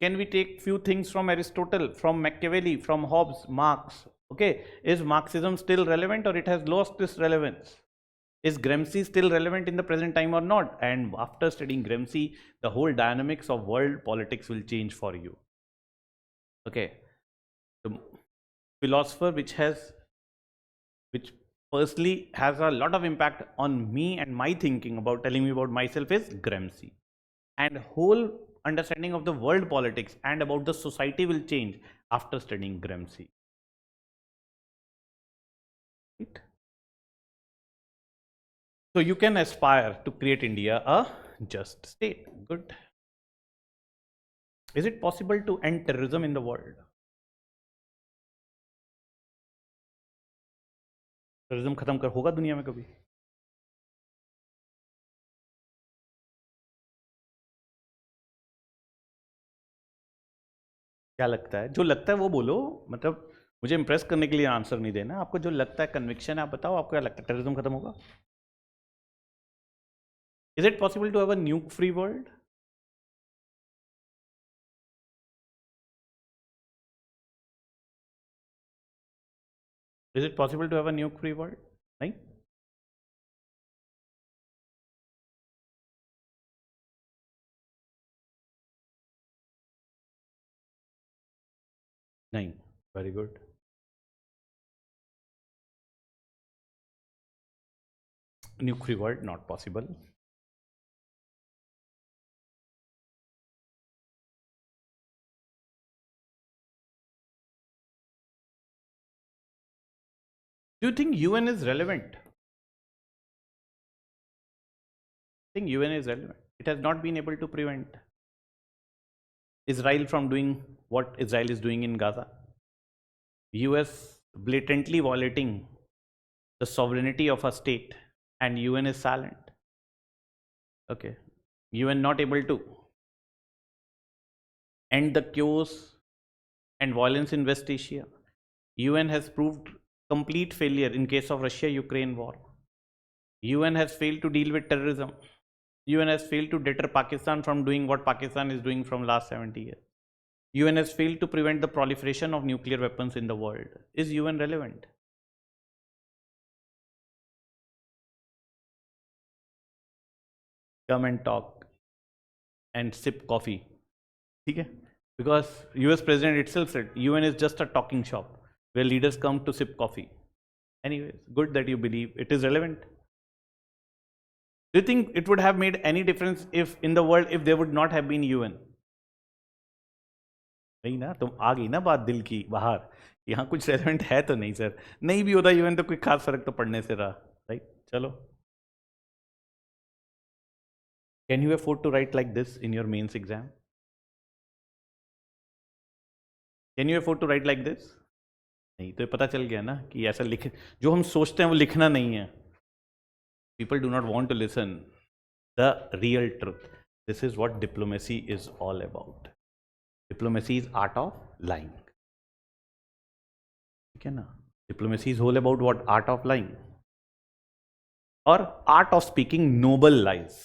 Can we take few things from Aristotle, from Machiavelli, from Hobbes, Marx? Okay, is Marxism still relevant or it has lost this relevance? Is Gramsci still relevant in the present time or not? And after studying Gramsci, the whole dynamics of world politics will change for you. Okay, the philosopher which personally has a lot of impact on me and my thinking about telling me about myself is Gramsci. And whole understanding of the world politics and about the society will change after studying Gramsci. So you can aspire to create India a just state. Good. Is it possible to end terrorism in the world? Terrorism खत्म कर होगा दुनिया में कभी? क्या लगता है? जो लगता है वो बोलो, मतलब मुझे इंप्रेस करने के लिए आंसर नहीं देना, आपको जो लगता है, कन्विक्शन है, आप बताओ आपको क्या लगता है, टेररिज्म खत्म होगा? Is it possible to have a nuke free world? Is it possible to have a nuke free world? नहीं? नहीं. Very good. Nuke free world not possible. Do you think UN is relevant? I think UN is relevant. It has not been able to prevent Israel from doing what Israel is doing in Gaza. US blatantly violating the sovereignty of a state, and UN is silent. Okay. UN not able to end the chaos and violence in West Asia. UN has proved complete failure in case of Russia-Ukraine war. UN has failed to deal with terrorism. UN has failed to deter Pakistan from doing what Pakistan is doing from last 70 years. UN has failed to prevent the proliferation of nuclear weapons in the world. Is UN relevant? Come and talk and sip coffee. Okay? Because US President itself said UN is just a talking shop where leaders come to sip coffee. Anyways, good that you believe it is relevant. Do you think it would have made any difference if in the world if there would not have been UN? नहीं ना, तुम आ गई ना बात दिल की बाहर, यहाँ कुछ रेलेवेंट है तो नहीं सर, नहीं भी होता यूएन तो कोई खास फर्क तो पड़ने से रहा, राइट? चलो. Can you afford to write like this in your mains exam? Can you afford to write like this? नहीं तो पता चल गया ना कि ऐसा लिख, जो हम सोचते हैं वो लिखना नहीं है. People do not want to listen the real truth. This is what diplomacy is all about. Diplomacy is art of lying. ठीक है ना? Diplomacy is all about what? Art of lying. और art of speaking noble lies.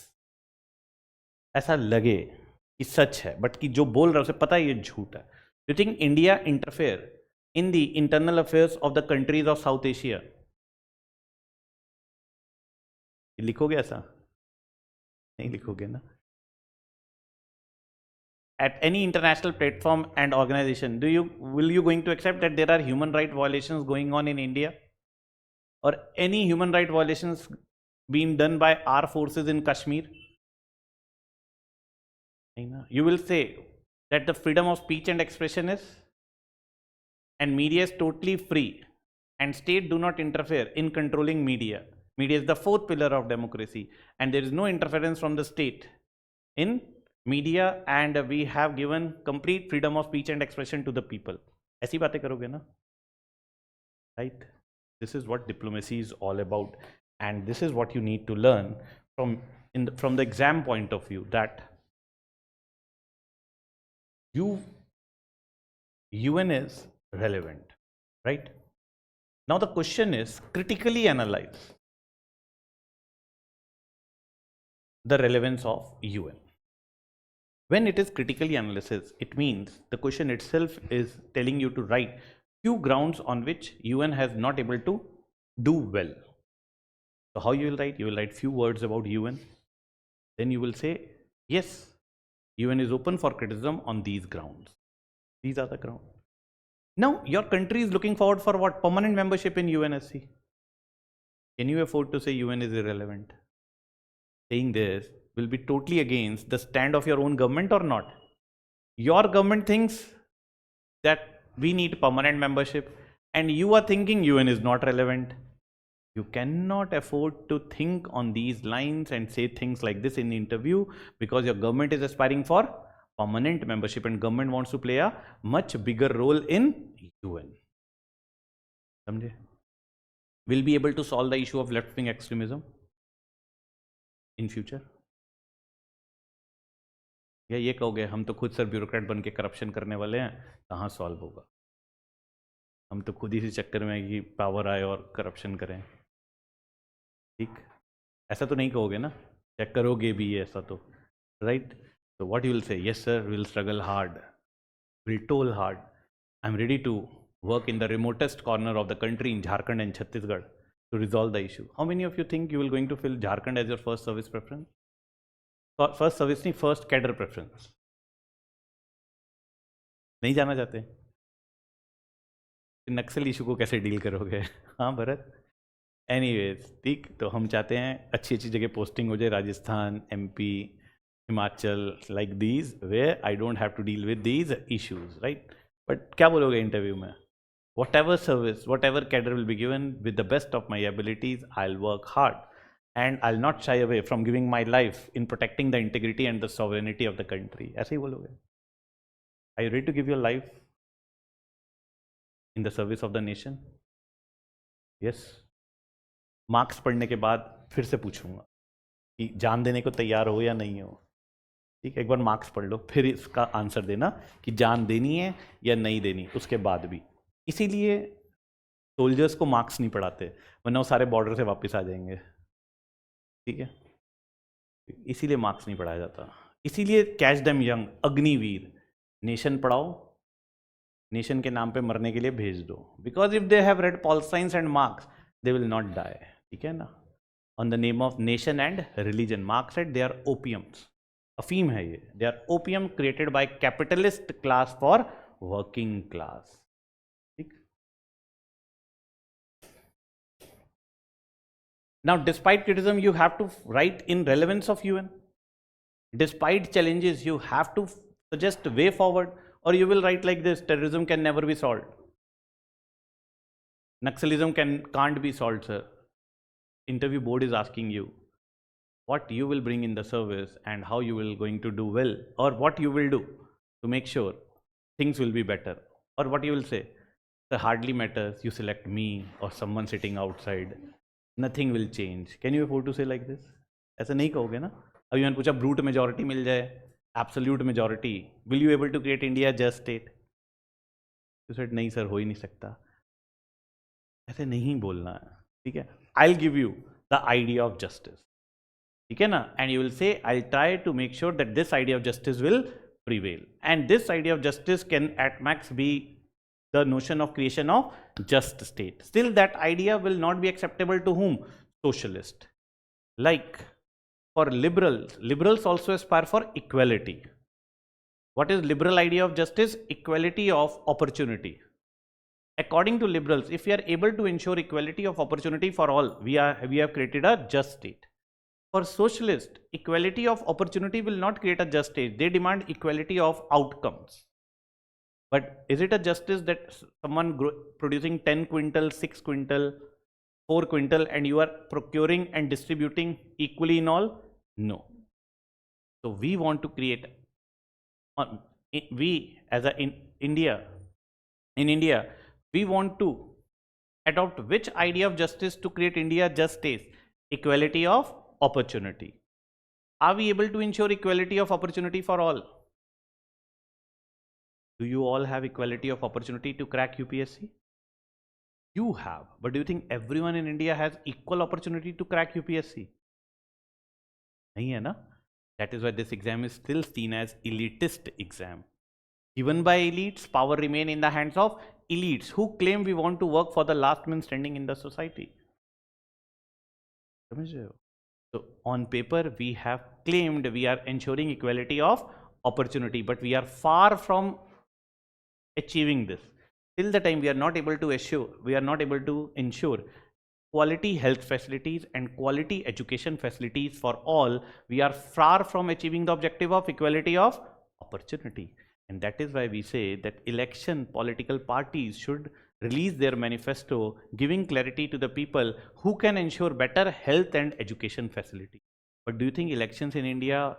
ऐसा लगे कि सच है, but कि जो बोल रहा है उसे पता है ये झूठ है. Do you think India interfere in the internal affairs of the countries of South Asia? लिखोगे ऐसा? नहीं लिखोगे ना? At any international platform and organization, will you going to accept that there are human right violations going on in India, or any human right violations being done by our forces in Kashmir? You will say that the freedom of speech and expression is, and media is totally free, and state do not interfere in controlling media. Media is the fourth pillar of democracy, and there is no interference from the state in media, and we have given complete freedom of speech and expression to the people. ऐसी बातें करोगे ना? Right? This is what diplomacy is all about, and this is what you need to learn from the exam point of view, that UN is relevant, right? Now the question is, critically analyze the relevance of UN. When it is critically analysis, it means the question itself is telling you to write few grounds on which UN has not able to do well. So how you will write? You will write few words about UN. Then you will say, yes, UN is open for criticism on these grounds. These are the grounds. Now your country is looking forward for what? Permanent membership in UNSC. Can you afford to say UN is irrelevant? Saying this will be totally against the stand of your own government or not? Your government thinks that we need permanent membership, and you are thinking UN is not relevant. You cannot afford to think on these lines and say things like this in the interview, because your government is aspiring for permanent membership and government wants to play a much bigger role in UN. Samjhe? Will be able to solve the issue of left-wing extremism in future? या ये कहोगे हम तो खुद sir bureaucrat बन के corruption करने वाले हैं, कहाँ सॉल्व होगा? हम तो खुद इसी चक्कर में कि पावर आए और करप्शन करें. ठीक, ऐसा तो नहीं कहोगे ना, चेक करोगे भी ऐसा तो, right? So what you will say? Yes sir, we will struggle hard, we'll toil hard. I'm ready to work in the remotest corner of the country in Jharkhand and Chhattisgarh to resolve the issue. How many of you think you will going to fill Jharkhand as your first service preference? First service नहीं, first cadre preference. नहीं जाना चाहते? नक्सल issue को कैसे deal करोगे? हाँ Bharat. Anyways, ठीक, तो हम चाहते हैं अच्छी अच्छी जगह पोस्टिंग हो जाए, Rajasthan, MP, Himachal, like these where I don't have to deal with these issues, right? But क्या बोलोगे इंटरव्यू में? Whatever service, whatever cadre will be given, with the best of my abilities, I'll work hard and I'll not shy away from giving my life in protecting the integrity and the sovereignty of the country. ऐसे ही बोलोगे? Are you ready to give your life in the service of the nation? Yes. Marks पढ़ने के बाद फिर से पूछूंगा कि जान देने को तैयार हो या नहीं हो. ठीक, एक बार मार्क्स पढ़ लो, फिर इसका आंसर देना कि जान देनी है या नहीं देनी उसके बाद भी. इसीलिए सोल्जर्स को मार्क्स नहीं पढ़ाते, वरना वो सारे बॉर्डर से वापस आ जाएंगे. ठीक है, इसीलिए मार्क्स नहीं पढ़ाया जाता. इसीलिए catch them young, Agniveer, nation पढ़ाओ, नेशन के नाम पे मरने के लिए भेज दो. Because if they have read pol science and Marx, they will not die. ठीक है ना? On the name of nation and religion. Marx said they are opiums, अफीम है ये. They are opium created by capitalist class for working class. Now, despite criticism, you have to write in relevance of UN. Despite challenges, you have to suggest way forward, or you will write like this: terrorism can never be solved. Naxalism can't be solved, sir. Interview board is asking you what you will bring in the service and how you will going to do well, or what you will do to make sure things will be better, or what you will say. Sir, hardly matters. You select me or someone sitting outside. Nothing will change. Can you afford to say like this? ऐसा नहीं कहोगे ना? अभी मैंने पूछा brute majority मिल जाए, absolute majority, will you able to create India just state? You said नहीं सर, हो ही नहीं सकता. ऐसे नहीं बोलना है. ठीक है, I will give you the idea of justice. ठीक है ना? And you will say I try to make sure that this idea of justice will prevail. And this idea of justice can at max be the notion of creation of just state. Still that idea will not be acceptable to whom? Socialist. Like for liberals also aspire for equality. What is liberal idea of justice? Equality of opportunity. According to liberals, if we are able to ensure equality of opportunity for all, we have created a just state. For socialist, equality of opportunity will not create a just state. They demand equality of outcomes. But is it a justice that someone producing 10 quintal, 6 quintal, 4 quintal, and you are procuring and distributing equally in all? No. So we want to create, we as in India, we want to adopt which idea of justice to create India just states? Equality of opportunity. Are we able to ensure equality of opportunity for all? Do you all have equality of opportunity to crack UPSC? You have. But do you think everyone in India has equal opportunity to crack UPSC? नहीं है ना? That is why this exam is still seen as elitist exam. Given by elites, power remain in the hands of elites who claim we want to work for the last man standing in the society. समझ रहे हो? So on paper we have claimed we are ensuring equality of opportunity, but we are far from achieving this. Till the time we are not able to ensure quality health facilities and quality education facilities for all, we are far from achieving the objective of equality of opportunity. And that is why we say that political parties should release their manifesto giving clarity to the people who can ensure better health and education facility. But do you think elections in India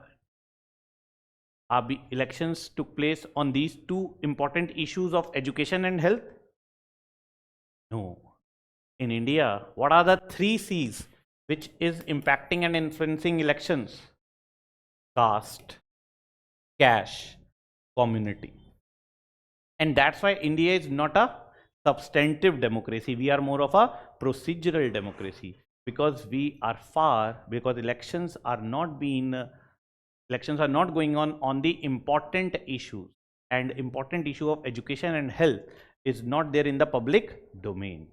elections took place on these two important issues of education and health? No. In India, what are the three C's which is impacting and influencing elections? Caste, cash, community. And that's why India is not a substantive democracy. We are more of a procedural democracy because elections are not going on the important issues, and important issue of education and health is not there in the public domain.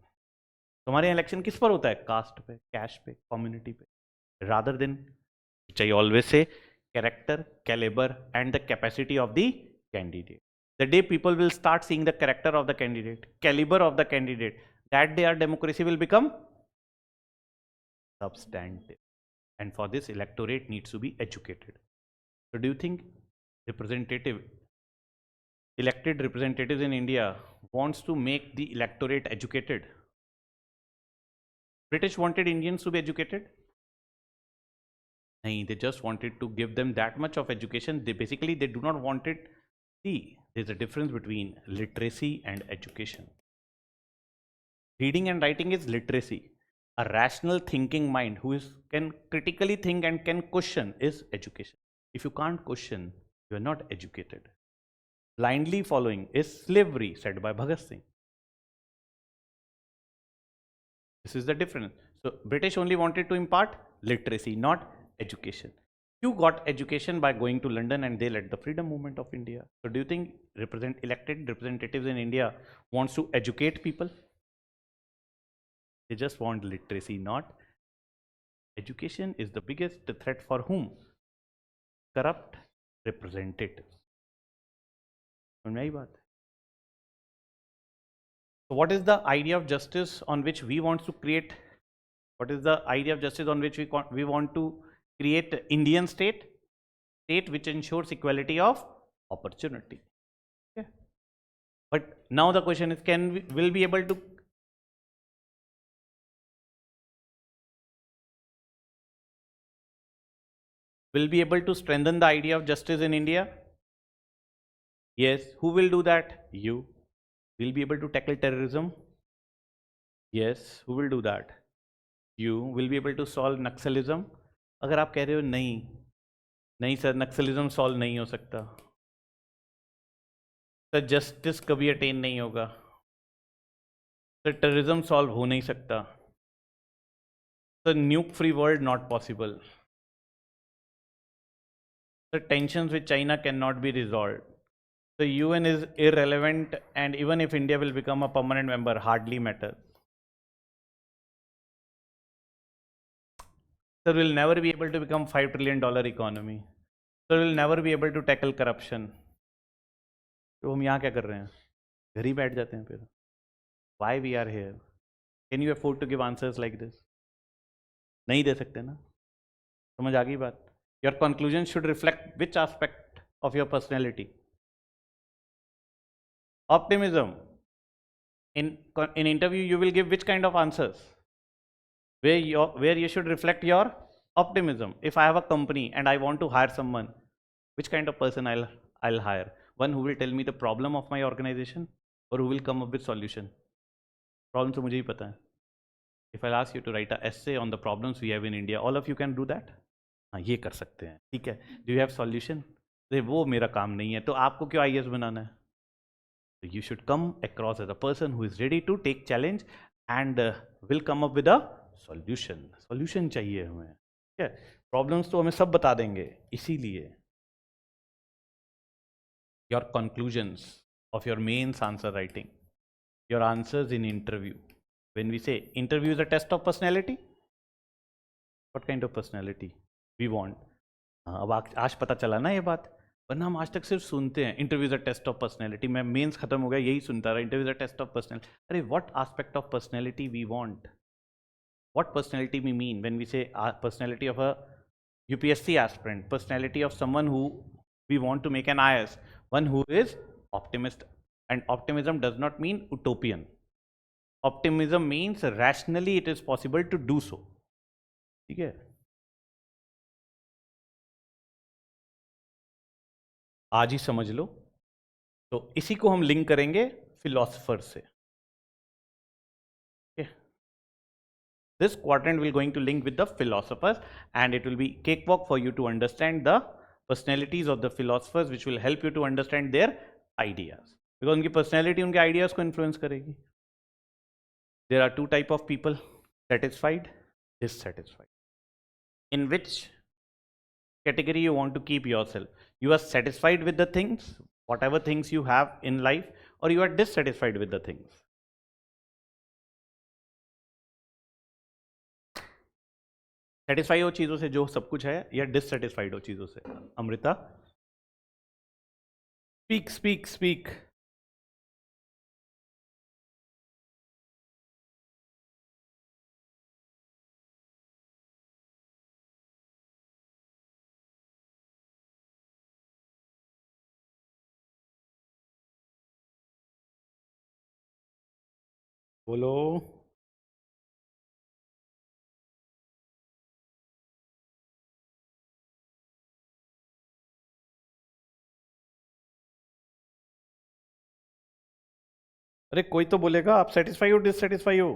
तो हमारे election किस पर होता है? Cast पे, cash पे, community पे, rather than, which I always say, character, caliber and the capacity of the candidate. The day people will start seeing the character of the candidate, caliber of the candidate, that day our democracy will become substantive. And for this, electorate needs to be educated. So do you think elected representatives in India wants to make the electorate educated? British wanted Indians to be educated? No, they just wanted to give them that much of education. They do not want it. See, there's a difference between literacy and education. Reading and writing is literacy. A rational thinking mind can critically think and can question is education. If you can't question, you are not educated. Blindly following is slavery, said by Bhagat Singh. This is the difference. So British only wanted to impart literacy, not education. You got education by going to London and they led the freedom movement of India. So do you think elected representatives in India wants to educate people? They just want literacy, not education. Is the biggest threat for whom? Corrupt representatives. So what is the idea of justice on which we want to create? What is the idea of justice on which we want to create Indian state which ensures equality of opportunity? Okay. But now the question is, will be able to strengthen the idea of justice in India? Yes. Who will do that? You. Will be able to tackle terrorism? Yes. Who will do that? You. Will be able to solve Naxalism? अगर आप कह रहे हो नहीं sir, Naxalism solve नहीं हो सकता sir, justice कभी अटेन नहीं होगा सर, टेररिज्म सॉल्व हो नहीं सकता sir, न्यूक free world not possible sir, tensions with China cannot be resolved. The UN is irrelevant, and even if India will become a permanent member, hardly matters. Sir, we'll never be able to become $5 trillion economy. Sir, we'll never be able to tackle corruption. तो हम यहाँ क्या कर रहे हैं? घर ही बैठ जाते हैं फिर. Why we are here? Can you afford to give answers like this? नहीं दे सकते ना. समझ आ गई बात? Your conclusion should reflect which aspect of your personality? Optimism. In interview, you will give which kind of answers? Where you should reflect your optimism. If I have a company and I want to hire someone, which kind of person I'll hire? One who will tell me the problem of my organization, or who will come up with solution? Problem तो मुझे ही पता है. If I'll ask you to write an essay on the problems we have in India, all of you can do that? हाँ, ये कर सकते हैं. ठीक है. Do you have solution? वो मेरा काम नहीं है. तो आपको क्यों IAS बनाना है? So you should come across as a person who is ready to take challenge and will come up with a solution. Solution चाहिए हमें. ठीक है. Problems तो हमें सब बता देंगे. इसीलिए your conclusions of your mains answer writing, your answers in interview. When we say interview is a test of personality, what kind of personality we want? अब आज पता चला ना ये बात, वरना हम आज तक सिर्फ सुनते हैं interview is a test of personality. मैं मेंस खत्म हो गया यही सुनता रहा, interview is a test of personality. अरे what aspect of personality we want? What personality we mean when we say personality of a UPSC aspirant, personality of someone who we want to make an IAS, one who is optimist. And optimism does not mean utopian. Optimism means rationally it is possible to do so, ठीक है। आज ही समझ लो। तो इसी को हम link करेंगे philosopher से। This quadrant will going to link with the philosophers, and it will be cakewalk for you to understand the personalities of the philosophers, which will help you to understand their ideas, because उनकी personality उनके ideas को influence करेगी. There are two type of people: satisfied, dissatisfied. In which category you want to keep yourself? You are satisfied with the things, whatever things you have in life, or you are dissatisfied with the things? Satisfy हो चीजों से जो सब कुछ है, या dissatisfied हो चीजों से? Amrita, speak speak speak. बोलो। अरे कोई तो बोलेगा आप सेटिस्फाई हो डिससेटिस्फाई हो?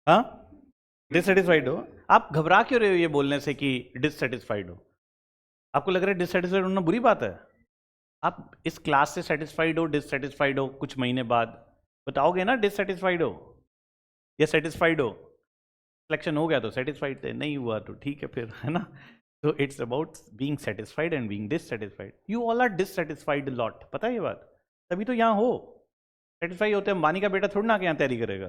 हाँ, डिससेटिस्फाइड हो। आप घबरा क्यों रहे हो ये बोलने से कि डिससेटिस्फाइड हो? आपको लग रहा है डिससेटिस्फाइड होना बुरी बात है? आप इस क्लास से सेटिस्फाइड हो डिससेटिस्फाइड हो, कुछ महीने बाद बताओगे ना डिससेटिस्फाइड हो या सेटिस्फाइड हो। सिलेक्शन हो गया तो सेटिस्फाइड थे, नहीं हुआ तो ठीक है फिर, है ना। तो it's about being satisfied and being dissatisfied. You all are dissatisfied lot, पता है ये बात? तभी तो यहाँ हो। सेटिस्फाई होते हैं, अंबानी का बेटा थोड़ा ना आके यहाँ तैयारी करेगा।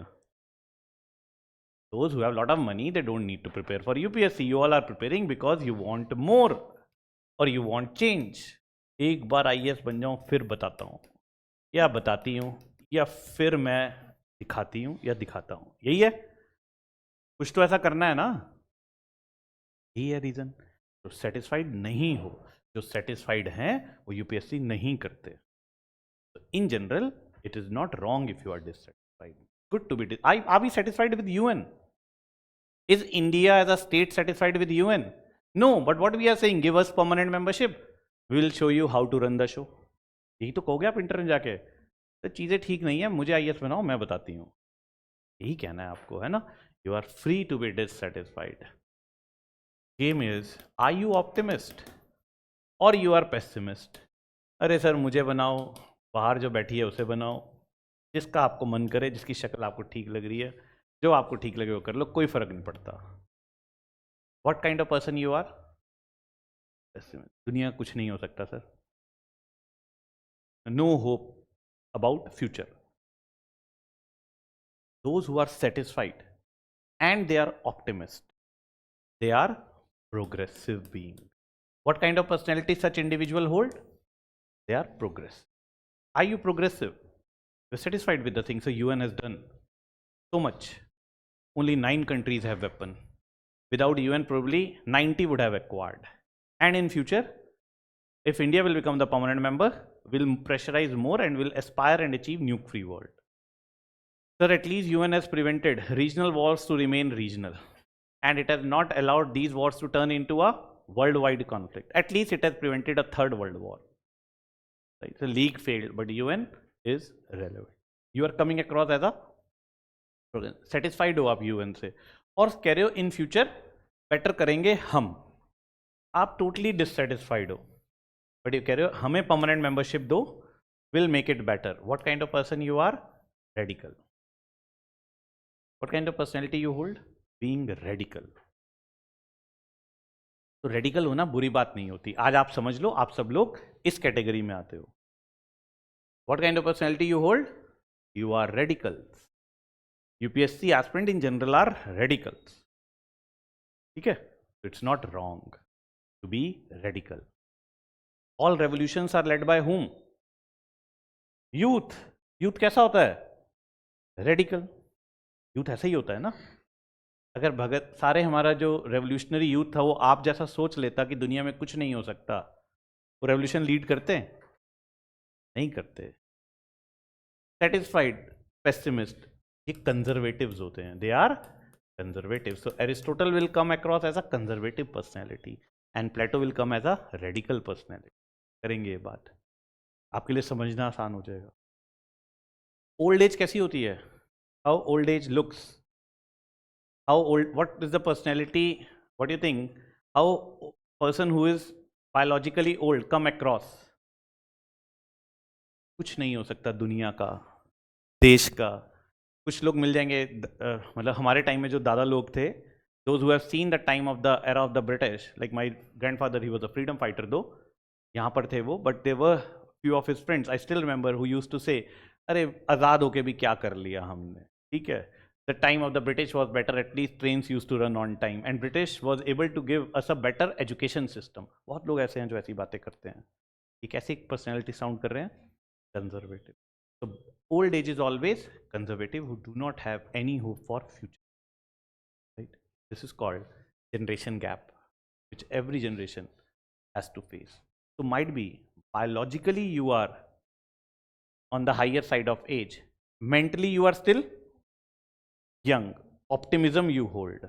Those who have lot of money, they don't need to prepare for UPSC. You all are preparing because you want more or you want change. एक बार IAS बन जाऊं फिर बताता हूँ या बताती हूँ, या फिर मैं दिखाती हूँ या दिखाता हूँ, यही है। कुछ तो ऐसा करना है ना, यही है रीजन। तो सेटिस्फाइड नहीं हो, जो सेटिस्फाइड हैं वो UPSC नहीं करते। So in general, it is not wrong if you are dissatisfied. Good to be. Are we satisfied with UN? Is India as a state satisfied with UN? No. But what we are saying, give us permanent membership. We will show you how to run the show. यही तो कहोगे आप interview में जाके, तो चीजें ठीक नहीं है, मुझे IAS बनाओ, मैं बताती हूँ। यही कहना है आपको, है ना। You are free to be dissatisfied. Game is, are you optimist or you are pessimist? अरे सर मुझे बनाओ, बाहर जो बैठी है उसे बनाओ, जिसका आपको मन करे, जिसकी शक्ल आपको ठीक लग रही है, जो आपको ठीक लगे वो कर लो, कोई फर्क नहीं पड़ता। What kind of person you are? दुनिया कुछ नहीं हो सकता sir. No hope about future. Those who are satisfied and they are optimist, they are progressive being. What kind of personality such individual hold? They are progressive. Are you progressive? You're satisfied with the things the UN has done so much. Only 9 countries have weapon. Without UN, probably 90 would have acquired. And in future, if India will become the permanent member, will pressurize more and will aspire and achieve nuke-free world. Sir, at least UN has prevented regional wars to remain regional, and it has not allowed these wars to turn into a worldwide conflict. At least it has prevented a third world war. Right? So league failed, but UN is relevant. You are coming across as a satisfied हो आप UN से, और कह रहे हो in future better करेंगे हम। आप टोटली डिससेटिस्फाइड हो, बट यू कह रहे हो हमें परमानेंट मेंबरशिप दो, will make it better. What kind of person you are? Radical. What kind of personality you hold? Being radical. तो रेडिकल होना बुरी बात नहीं होती। आज आप समझ लो, आप सब लोग इस कैटेगरी में आते हो। What kind of personality you hold? You are radicals. UPSC aspirant in general are radicals. ठीक है? It's not wrong to be radical. All revolutions are led by whom? Youth. Youth कैसा होता है? Radical. Youth ऐसा ही होता है ना। अगर भगत सारे हमारा जो रेवोल्यूशनरी यूथ था वो आप जैसा सोच लेता कि दुनिया में कुछ नहीं हो सकता, वो रेवोल्यूशन लीड करते? नहीं करते। सेटिस्फाइड, पेसिमिस्ट, ये कंजर्वेटिव्स होते हैं, they are conservative. So Aristotle will come across as a conservative personality and Plato will come as a radical personality. करेंगे ये बात, आपके लिए समझना आसान हो जाएगा. ओल्ड एज कैसी होती है, how old age looks, how old, what is the personality, what you think, how person who is biologically old come across. कुछ नहीं हो सकता दुनिया का, देश का. कुछ लोग मिल जाएंगे, मतलब हमारे टाइम में जो दादा लोग थे, those who have seen the time of the era of the British, like my grandfather, he was a freedom fighter though, यहाँ पर थे वो, but they were few of his friends, I still remember, who used to say, अरे आज़ाद होके भी क्या कर लिया हमने, ठीक है. The time of the British was better, at least trains use to run on time, and British was able to give us a better education system. बहुत लोग ऐसे हैं जो ऐसी बातें करते हैं. ये कैसी पर्सनैलिटी साउंड कर रहे हैं, conservative. So old age is always conservative, who do not have any hope for future. Right? This is called generation gap, which every generation has to face. So might be biologically you are on the higher side of age. Mentally you are still young. Optimism you hold.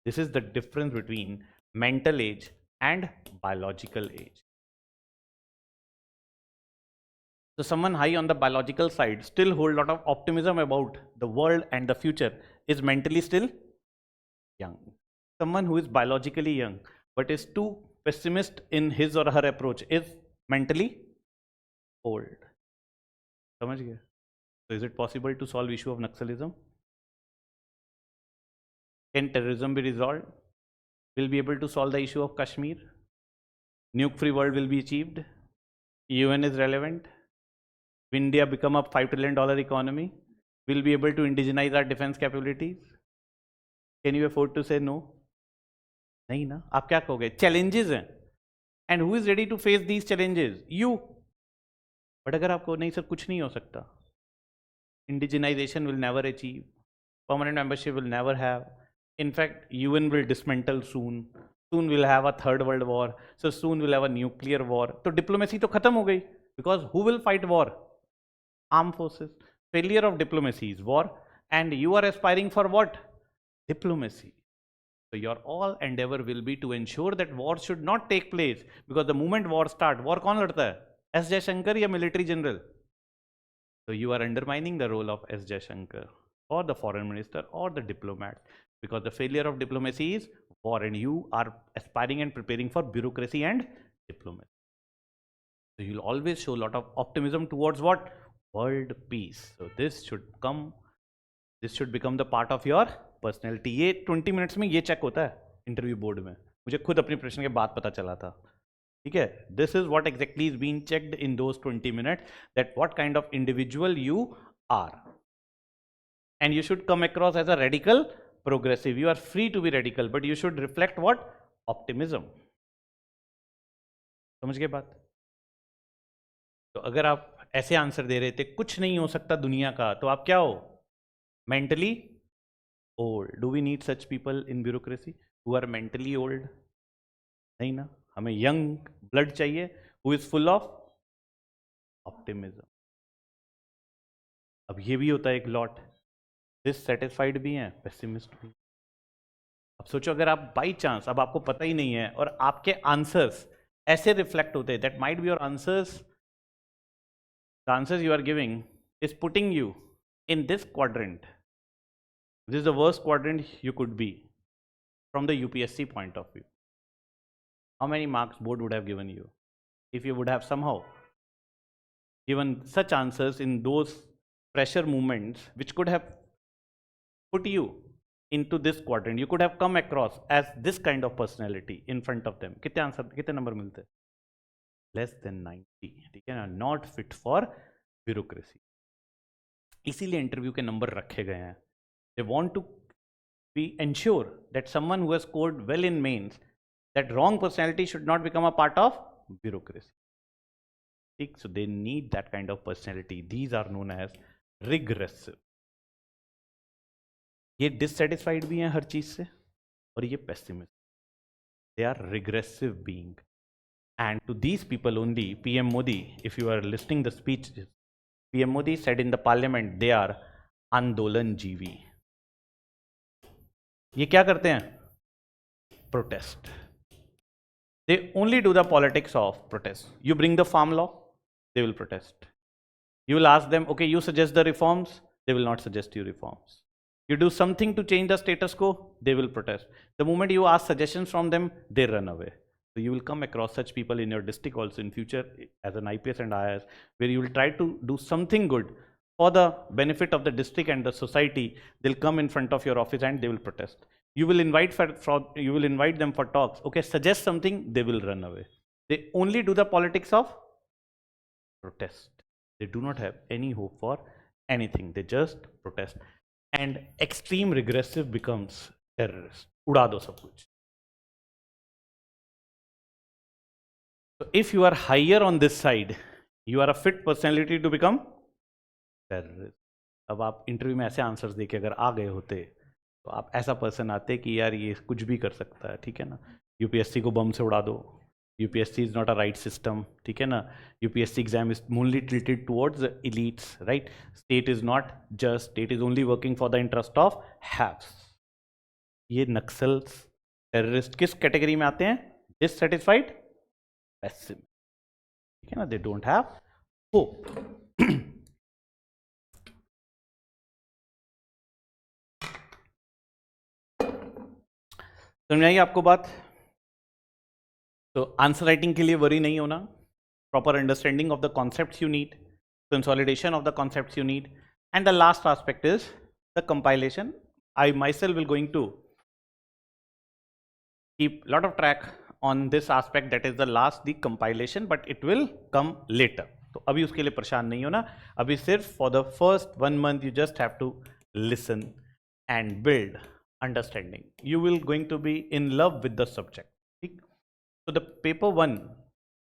This is the difference between mental age and biological age. So someone high on the biological side still hold a lot of optimism about the world and the future, is mentally still young. Someone who is biologically young but is too pessimist in his or her approach is mentally old. समझ गए? So is it possible to solve issue of Naxalism? Can terrorism be resolved? Will be able to solve the issue of Kashmir? Nuke free world will be achieved? UN is relevant? Will India become a $5 trillion economy? Will be able to indigenize our defense capabilities? Can you afford to say no? नहीं ना. आप क्या कहोगे? Challenges हैं. And who is ready to face these challenges? You. But अगर आपको नहीं sir कुछ नहीं हो सकता, indigenization will never achieve, permanent membership will never have, in fact UN will dismantle soon, soon we'll have a third world war, so soon we'll have a nuclear war. तो diplomacy तो खत्म हो गई, because who will fight war? Armed forces. Failure of diplomacy is war, and you are aspiring for what? Diplomacy. So your all endeavor will be to ensure that war should not take place, because the moment war start, war कौन लड़ता है? S. Jaishankar या military general? So you are undermining the role of S. Jaishankar or the foreign minister or the diplomat, because the failure of diplomacy is war, and you are aspiring and preparing for bureaucracy and diplomacy. So you'll always show a lot of optimism towards what? World peace. So this should become the part of your personality. ये 20 minutes में ये check होता है interview board में. मुझे खुद अपनी प्रश्न के बाद पता चला था. ठीक है, this is what exactly is being checked in those 20 minutes, that what kind of individual you are. And you should come across as a radical progressive. You are free to be radical, but you should reflect what? Optimism. समझ गए बात? तो अगर आप ऐसे answer दे रहे थे कुछ नहीं हो सकता दुनिया का, तो आप क्या हो? Mentally old. Do we need such people in bureaucracy who are mentally old? नहीं ना. हमें young blood चाहिए who is full of optimism. अब ये भी होता है एक लॉट, dissatisfied भी हैं, pessimist भी. अब सोचो अगर आप बाई चांस, अब आपको पता ही नहीं है और आपके आंसर्स ऐसे रिफ्लेक्ट होते हैं, that might be your answers, the answers you are giving is putting you in this quadrant. This is the worst quadrant you could be from the UPSC point of view. How many marks board would have given you if you would have somehow given such answers in those pressure movements which could have put you into this quadrant? You could have come across as this kind of personality in front of them. कितने answer, कितने number मिलते? Less than 90. ठीक है ना. Not fit for bureaucracy. इसीलिए interview के number रखे गए हैं. They want to be ensure that someone who has scored well in mains, that wrong personality should not become a part of bureaucracy. So they need that kind of personality. These are known as regressive. ये dissatisfied भी हैं हर चीज से, और ये pessimist. They are regressive being. And to these people only, PM Modi, if you are listening the speech PM Modi said in the parliament they are आंदोलन जीवी. ये क्या करते हैं? Protest. They only do the politics of protest. You bring the farm law, they will protest. You will ask them, okay, you suggest the reforms, they will not suggest you reforms. You do something to change the status quo, they will protest. The moment you ask suggestions from them, they run away. So you will come across such people in your district also in future as an IPS and IAS, where you will try to do something good for the benefit of the district and the society. They'll come in front of your office and they will protest. You will invite them for talks. Okay, suggest something, they will run away. They only do the politics of protest. They do not have any hope for anything. They just protest. And extreme regressive becomes terrorist. उड़ा दो सब कुछ. So if you are higher on this side, you are a fit personality to become terrorist. अब आप interview में ऐसे answers देके अगर आ गए होते तो आप ऐसा पर्सन आते कि यार ये कुछ भी कर सकता है, ठीक है ना. यूपीएससी को बम से उड़ा दो. UPSC is not a right system, ठीक है ना. UPSC exam is only tilted towards elites, right. State is not just, state is only working for the interest of haves. ये नक्सल्स टेररिस्ट किस कैटेगरी में आते हैं? डिससेटिस्फाइड पैसिव, ठीक है ना. They don't have hope. समझ आई आपको बात? तो आंसर राइटिंग के लिए वरी नहीं होना. Proper understanding of the concepts you need, consolidation of the concepts you need, and the last aspect is the compilation. I myself will going to keep lot of track on this aspect, that is the last, the compilation, but it will come later. तो अभी उसके लिए परेशान नहीं होना. अभी सिर्फ for the first 1 month you just have to listen and build understanding. You will going to be in love with the subject. ठीक? So the paper 1,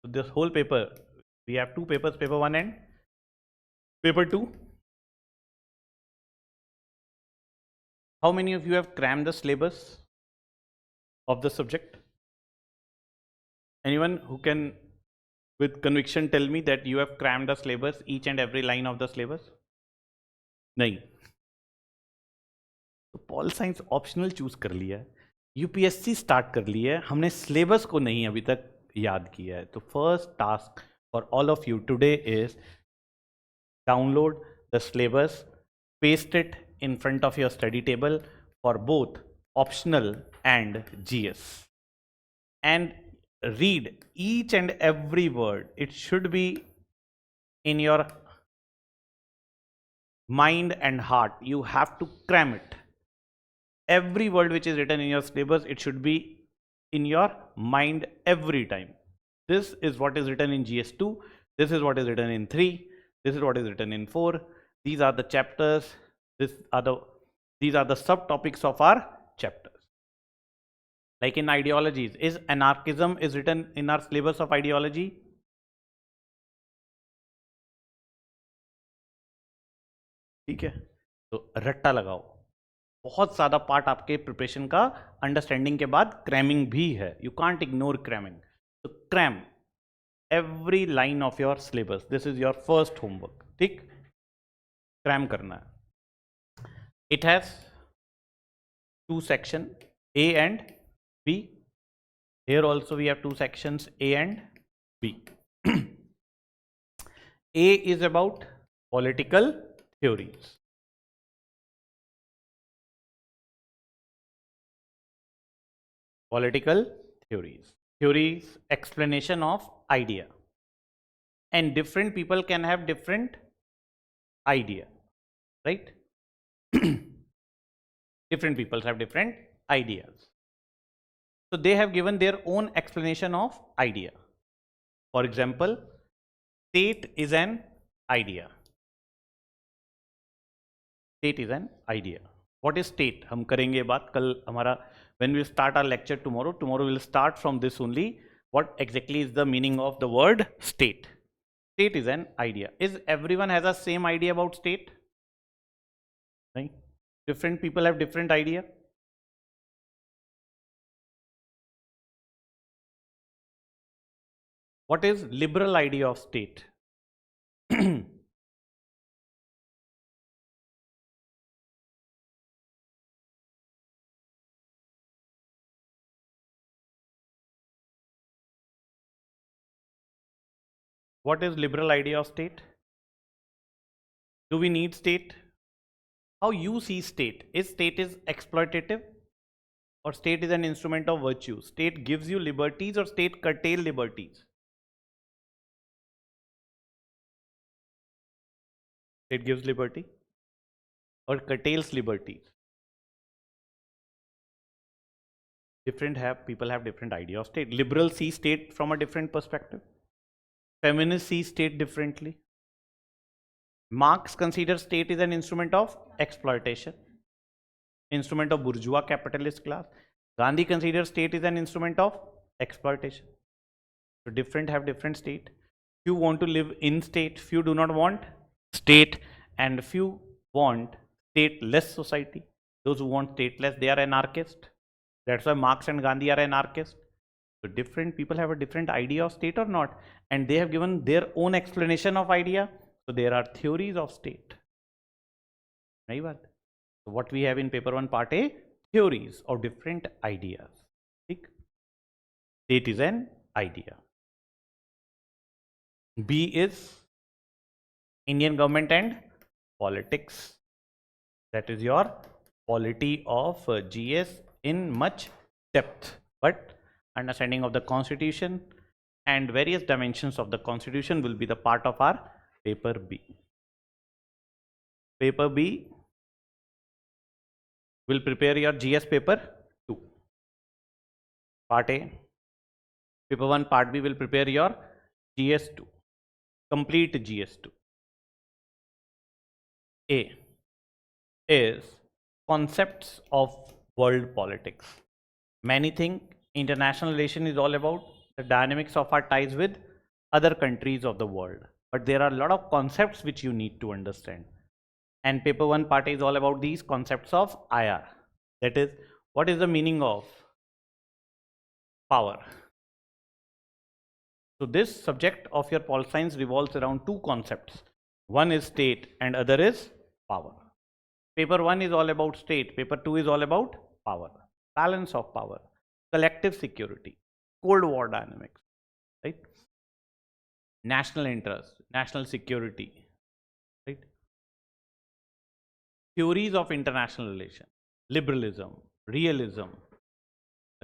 so this whole paper, we have 2 papers, paper 1 and paper 2. How many of you have crammed the syllabus of the subject? Anyone who can with conviction tell me that you have crammed the syllabus, each and every line of the syllabus? नहीं. तो pol science optional choose कर लिया है, UPSC start कर लिया है, हमने syllabus को नहीं अभी तक याद किया है. तो first task for all of you today is download the syllabus, paste it in front of your study table for both optional and GS, and read each and every word. It should be in your mind and heart. You have to cram it. Every word which is written in your syllabus, it should be in your mind every time. This is what is written in GS2, this is what is written in 3, this is what is written in 4. These are the chapters, these are the subtopics of our chapters. Like in ideologies, is anarchism is written in our syllabus of ideology? ठीक है, तो रट्टा लगाओ. बहुत ज़्यादा part आपके preparation का understanding के बाद क्रैमिंग भी है. You can't ignore cramming. तो cram every line of your syllabus. This is your first homework. ठीक, क्रैम करना है. It has 2 section, A and B. Here also we have 2 sections, A and B. A is about political theories. Political theories. Theories, explanation of idea. And different people can have different idea, right? Different people have different ideas. So they have given their own explanation of idea. For example, state is an idea. State is an idea. What is state? हम करेंगे बात कल हमारा. When we start our lecture tomorrow we'll start from this only. What exactly is the meaning of the word state? State is an idea. Is everyone has a same idea about state? Right? Different people have different idea. What is liberal idea of state? What is liberal idea of state? Do we need state? How you see state? Is state is exploitative or state is an instrument of virtue? State gives you liberties or state curtail liberties? State gives liberty or curtails liberties? People have different idea of state. Liberals see state from a different perspective. Feminists see state differently. Marx considers state is an instrument of exploitation, instrument of bourgeois capitalist class. Gandhi considers state is an instrument of exploitation. So different have different state. Few want to live in state, few do not want state, and few want stateless society. Those who want stateless, they are anarchist. That's why Marx and Gandhi are anarchists. So different people have a different idea of state or not, and they have given their own explanation of idea. So there are theories of state. Right? So what we have in paper 1 part A, theories of different ideas. State is an idea. B is Indian government and politics. That is your polity of GS in much depth, but understanding of the constitution and various dimensions of the constitution will be the part of our paper B. Paper B will prepare your GS paper 2. Part A. Paper 1 part B will prepare your GS 2. Complete GS 2. A is concepts of world politics. Many think international relation is all about the dynamics of our ties with other countries of the world, but there are a lot of concepts which you need to understand, and paper 1 part is all about these concepts of IR. That is, what is the meaning of power? So this subject of your pol science revolves around two concepts. One is state and other is power. Paper 1 is all about state, paper 2 is all about power, balance of power, collective security, Cold War dynamics, right? National interest, national security, right? Theories of international relations, liberalism, realism,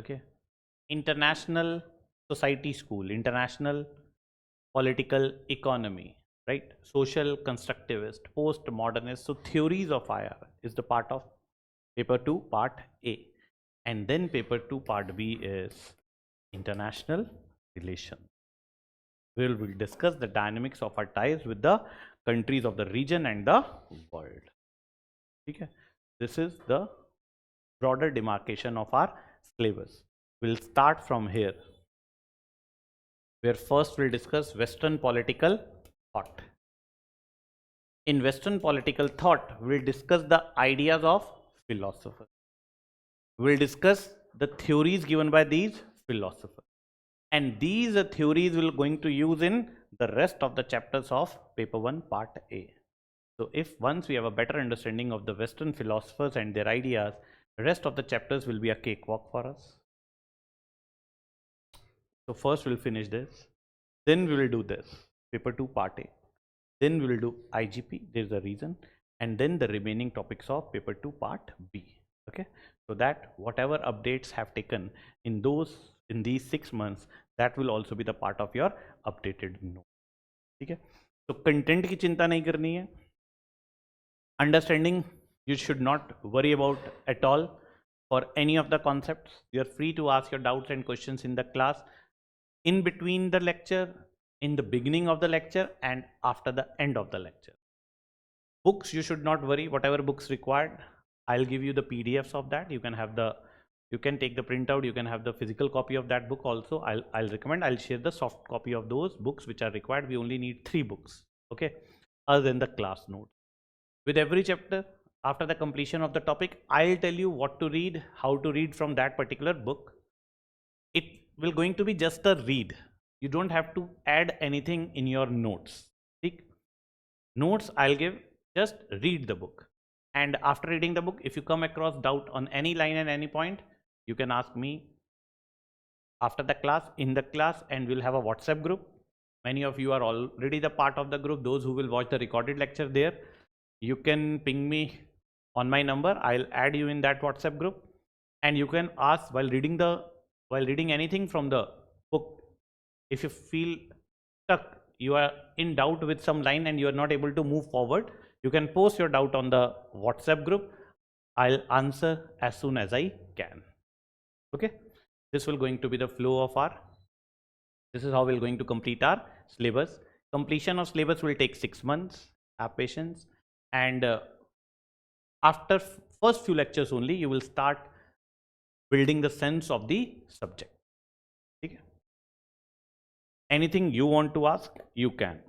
okay? International society school, international political economy, right? Social constructivist, postmodernist. So theories of IR is the part of paper 2 part A, and then paper 2 part B is international relations. We will discuss the dynamics of our ties with the countries of the region and the world. Okay, this is the broader demarcation of our syllabus. We'll start from here, where first we'll discuss Western political thought. In Western political thought, we'll discuss the ideas of philosophers. We'll discuss the theories given by these philosophers. And these theories we're going to use in the rest of the chapters of paper 1 part A. So if once we have a better understanding of the Western philosophers and their ideas, the rest of the chapters will be a cakewalk for us. So first we'll finish this, then we will do this, paper 2 part A. Then we will do IGP, there is a reason, and then the remaining topics of paper 2 part B. Okay, so that whatever updates have taken in these 6 months, that will also be the part of your updated note. Okay, so content की चिंता नहीं करनी है. Understanding you should not worry about at all for any of the concepts. You are free to ask your doubts and questions in the class, in between the lecture, in the beginning of the lecture, and after the end of the lecture. Books you should not worry. Whatever books required, I'll give you the PDFs of that. You can have you can take the printout, you can have the physical copy of that book also. I'll recommend, I'll share the soft copy of those books which are required. We only need 3 books, okay, other than the class notes. With every chapter, after the completion of the topic, I'll tell you what to read, how to read from that particular book. It will going to be just a read. You don't have to add anything in your notes. ठीक? Notes I'll give, just read the book. And after reading the book, if you come across doubt on any line and any point, you can ask me after the class, in the class, and we'll have a WhatsApp group. Many of you are already the part of the group. Those who will watch the recorded lecture there, you can ping me on my number. I'll add you in that WhatsApp group, and you can ask while reading anything from the book. If you feel stuck, you are in doubt with some line and you are not able to move forward, you can post your doubt on the WhatsApp group. I'll answer as soon as I can. Okay, this will going to be the flow of our, this is how we're going to complete our syllabus. Completion of syllabus will take 6 months. Have patience, and after first few lectures only you will start building the sense of the subject. Okay? Anything you want to ask, you can.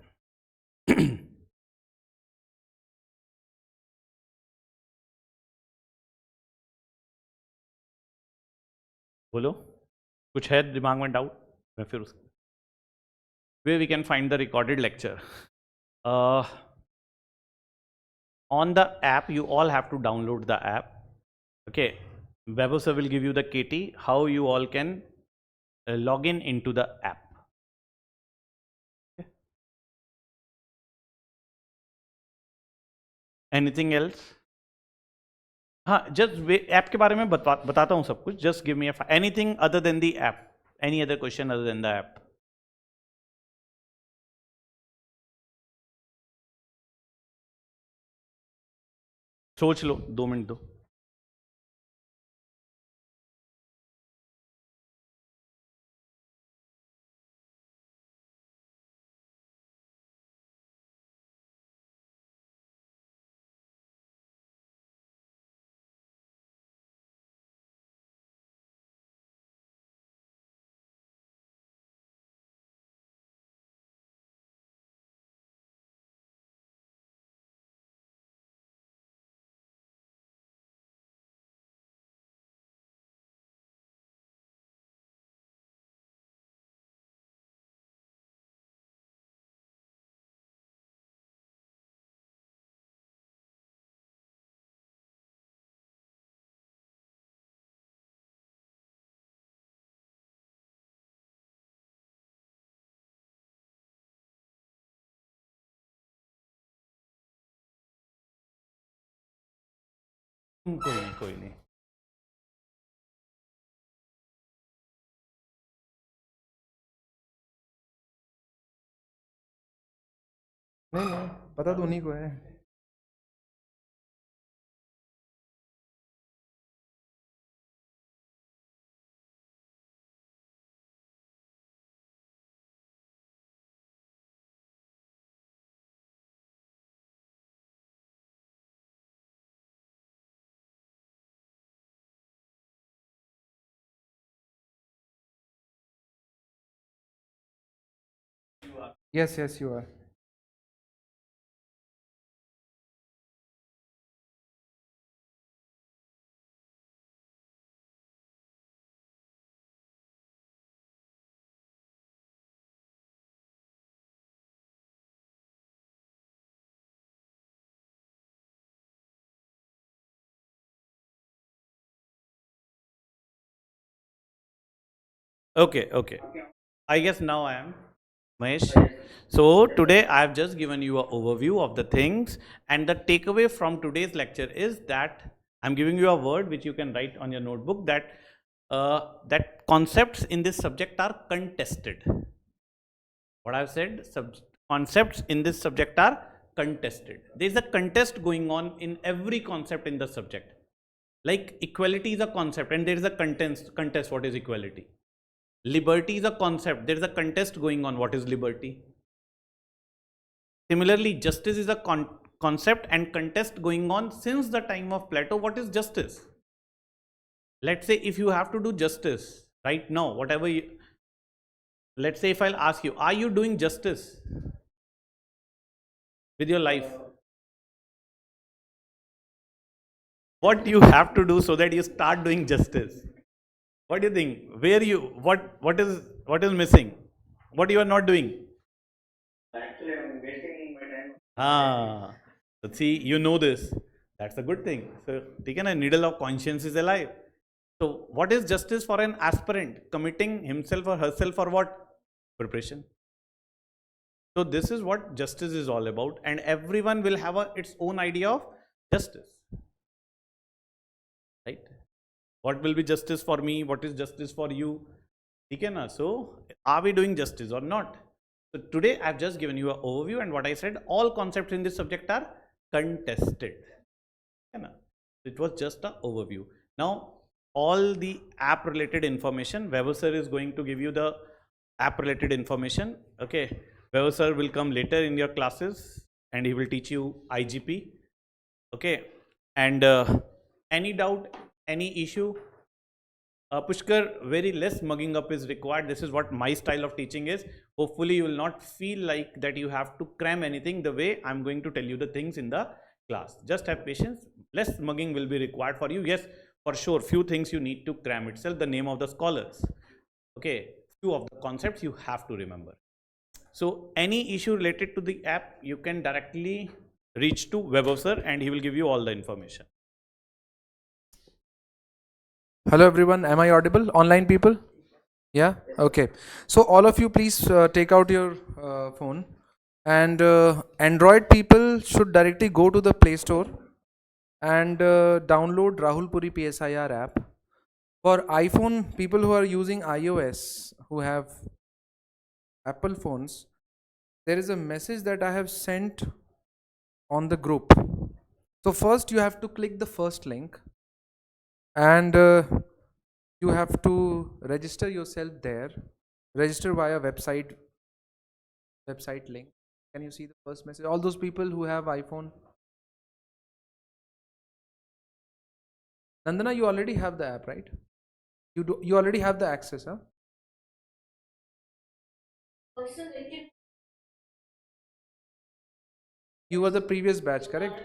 बोलो, कुछ है दिमाग में doubt? मैं फिर उस where we can find the recorded lecture. On the app, you all have to download the app. Okay, Weber sir will give you the KT how you all can log in into the app. Okay. Anything else? हाँ, just app के बारे में बताता हूँ सब कुछ. Just give me anything other than the app. Any other question other than the app? सोच लो, 2 minute दो. कोई नहीं.
नहीं पता तो उन्हीं को है. Yes, you are.
Okay. I guess now I am Mahesh. So today I have just given you an overview of the things, and the takeaway from today's lecture is that I'm giving you a word which you can write on your notebook, that that concepts in this subject are contested. What I've said, concepts in this subject are contested. There is a contest going on in every concept in the subject. Like equality is a concept and there is a contest what is equality. Liberty is a concept, there is a contest going on what is liberty. Similarly, justice is a concept and contest going on since the time of Plato. What is justice? Let's say if you have to do justice right now, whatever you, let's say if I'll ask you, are you doing justice with your life? What you have to do so that you start doing justice? What do you think? Where you, what is missing? What you are not doing?
Actually, I'm wasting my time.
So see, you know this. That's a good thing. So, taken a needle of conscience is alive. So, what is justice for an aspirant? Committing himself or herself for what? Preparation. So this is what justice is all about, and everyone will have its own idea of justice, right? What will be justice for me? What is justice for you? Okay, na? So are we doing justice or not? So today I've just given you an overview, and what I said, all concepts in this subject are contested. Okay, na? It was just an overview. Now all the app related information, Weber sir is going to give you the app related information. Okay, Weber sir will come later in your classes and he will teach you IGP. Okay, and any doubt, any issue? Pushkar, very less mugging up is required. This is what my style of teaching is. Hopefully you will not feel like that you have to cram anything the way I'm going to tell you the things in the class. Just have patience. Less mugging will be required for you. Yes, for sure, few things you need to cram itself, the name of the scholars. Okay, few of the concepts you have to remember. So any issue related to the app, you can directly reach to Weber sir and he will give you all the information.
Hello everyone, am I audible? Online people? Yeah? Okay. So all of you please take out your phone, and Android people should directly go to the Play Store and download Rahul Puri PSIR app. For iPhone, people who are using iOS, who have Apple phones, there is a message that I have sent on the group. So first you have to click the first link, and you have to register yourself there. Register via website link. Can you see the first message? All those people who have iPhone. Nandana, you already have the app, right? You already have the access, huh? You were the previous batch, correct?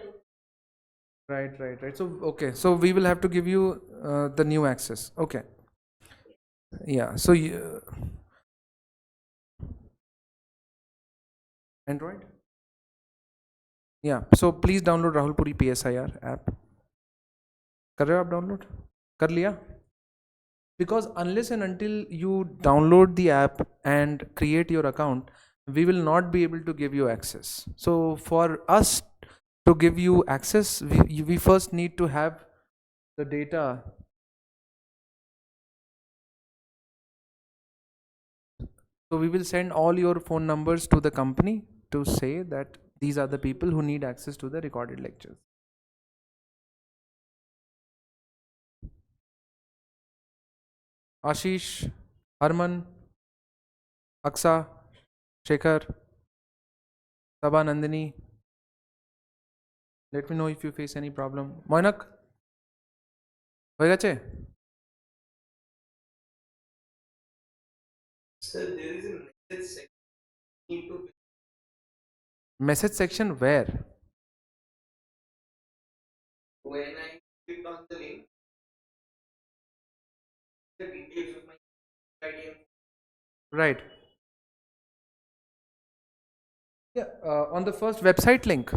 Right. So okay, so we will have to give you the new access. Okay. Yeah. So Android. Yeah. So please download Rahul Puri PSIR app. कर रहे हो आप download? कर लिया? Because unless and until you download the app and create your account, we will not be able to give you access. So for us to give you access, we first need to have the data. So we will send all your phone numbers to the company to say that these are the people who need access to the recorded lectures. Ashish, Harman, Aksa, Shekhar, Sabha, Nandini. Let me know if you face any problem. Moinak, হয়ে গেছে?
Sir, there is a message section. Need to
Message section where?
when I click on the link, the details of my ID and
Right. Yeah, on the first website link.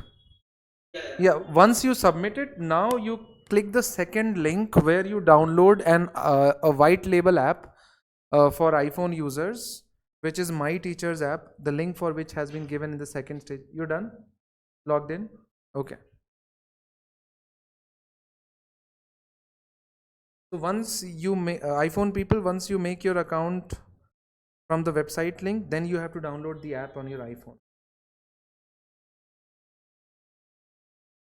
Yeah, once you submit it, now you click the second link where you download a white label app for iPhone users, which is My Teachers app, the link for which has been given in the second stage. You're done? Logged in? Okay. So once you make iPhone people, once you make your account from the website link, then you have to download the app on your iPhone.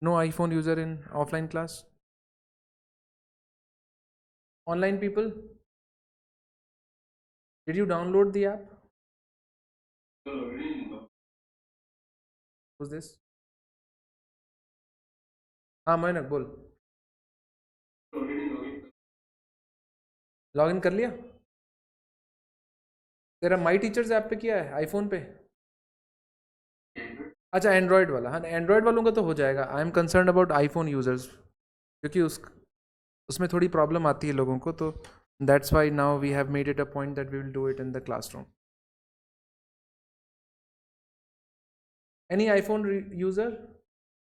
No iPhone user in offline class? Online people, did you download the app? Who's this? हाँ मैंने बोल login कर लिया तेरा my teachers app पे किया है iPhone पे अच्छा एंड्रॉयड वाला हाँ एंड्रॉयड वालों का तो हो जाएगा I am concern about iPhone users क्योंकि उसमें थोड़ी प्रॉब्लम आती है लोगों को तो that's why now we have made it a point that we will do it in the classroom any iPhone user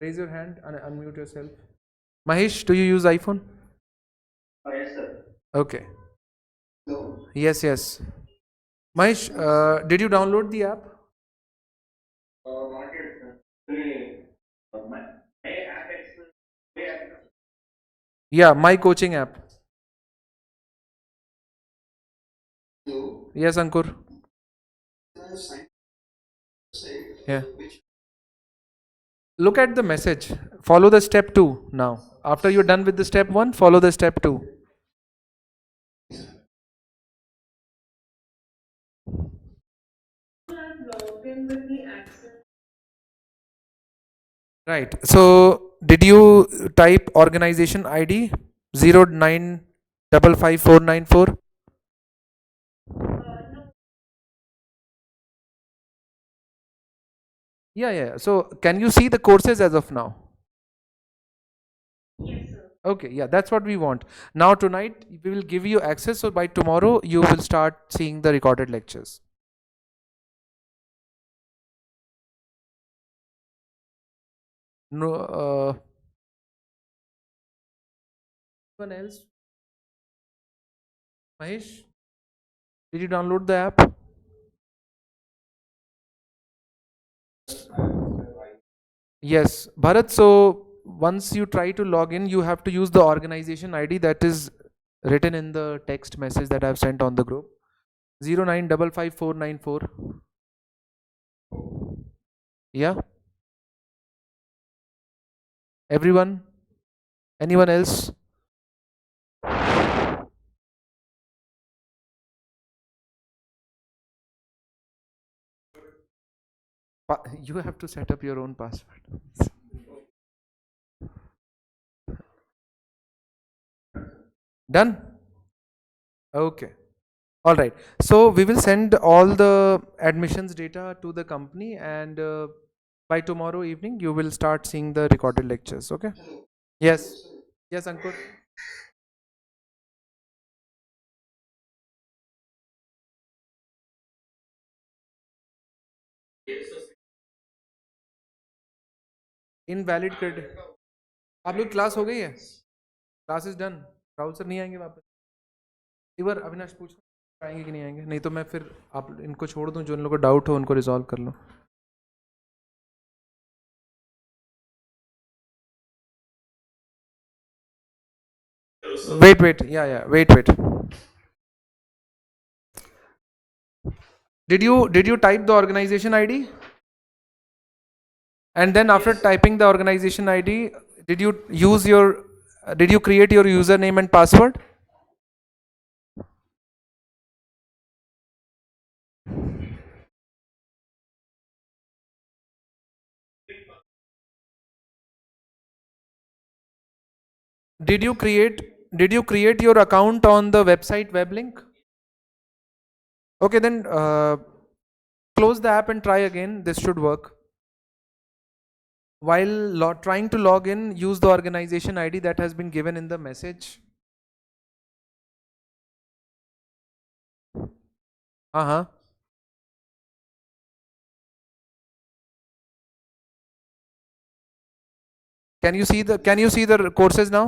raise your hand and unmute yourself. Mahesh, do you use iPhone?
yes, sir.
Okay.
Hello.
Yes. Mahesh, did you download the app? Yeah, my coaching app.
Hello.
Yes, Ankur.
I have signed site
Yeah.
which
Look at the message. Follow the step 2 now. After you're done with the step 1, follow the step 2. Right. So, did you type organization ID 09555494? Yeah, yeah. So, can you see the courses as of now? Okay, yeah, that's what we want. Now, tonight we will give you access. So, by tomorrow, you will start seeing the recorded lectures. No, anyone else? Mahesh, did you download the app? Yes, Bharat. So once you try to log in, you have to use the organization ID that is written in the text message that I've sent on the group. 09555494. Yeah. Everyone? Anyone else? You have to set up your own password. Done? Okay. All right. So we will send all the admissions data to the company, and by tomorrow evening you will start seeing the recorded lectures. Okay? Yes. Yes, Ankur. Invalid credit आप लोग class हो गई है class is done Rahul sir नहीं आएंगे वापस एक बार अविनाश पूछ आएंगे कि नहीं आएंगे नहीं तो मैं फिर आप इनको छोड़ दूं जो इन लोगों को डाउट हो उनको रिजॉल्व कर लो wait yeah wait did you type the organization ID and then after typing the organization ID did you use your did you create your username and password did you create your account on the website web link okay then close the app and try again this should work while trying to log in use the organization ID that has been given in the message uh-huh can you see the courses now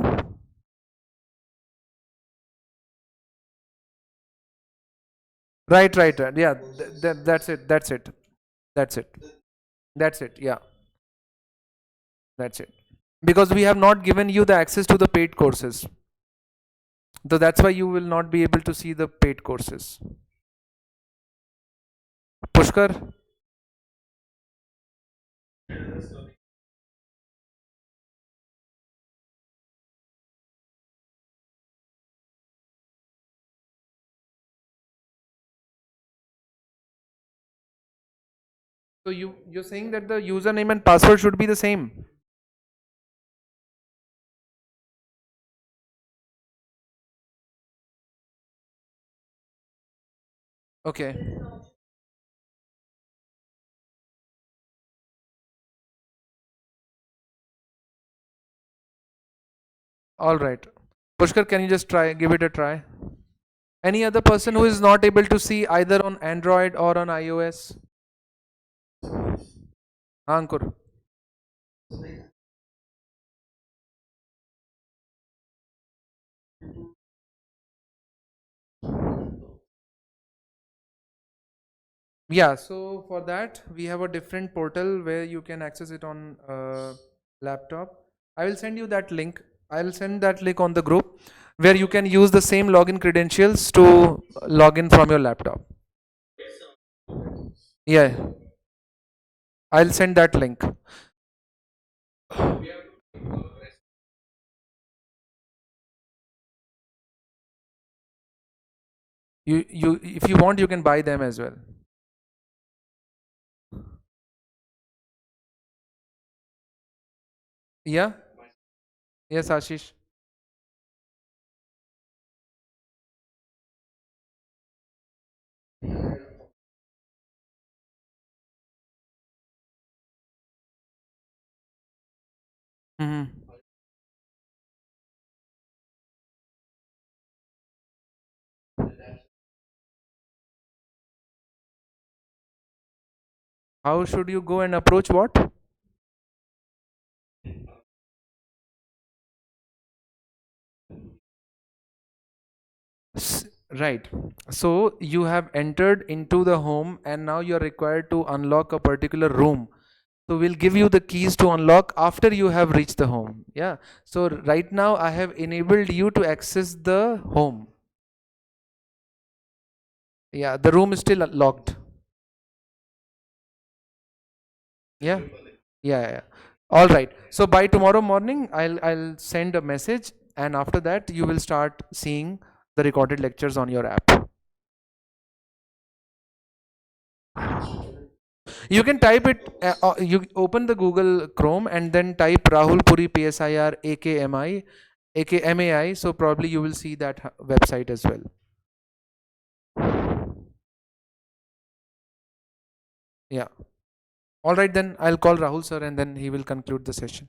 right yeah that's it yeah that's it because we have not given you the access to the paid courses so that's why you will not be able to see the paid courses Pushkar so you're saying that the username and password should be the same okay all right Pushkar can you just try give it a try any other person who is not able to see either on Android or on iOS Ankur yeah so for that we have a different portal where you can access it on laptop I will send you that link I'll send that link on the group where you can use the same login credentials to log in from your laptop. Yeah, I'll send that link. You if you want, you can buy them as well. Yeah. Yes, Ashish. Hmm. How should you go and approach what? Right. So you have entered into the home and now you're required to unlock a particular room. So we'll give you the keys to unlock after you have reached the home. Yeah. So right now I have enabled you to access the home. Yeah, the room is still locked. Yeah. Yeah, yeah. All right. So by tomorrow morning, I'll send a message, and after that, you will start seeing the recorded lectures on your app. You can type it. You open the Google Chrome and then type Rahul Puri PSIR AKMI AKMAI. So probably you will see that website as well. Yeah. All right, then I'll call Rahul sir and then he will conclude the session.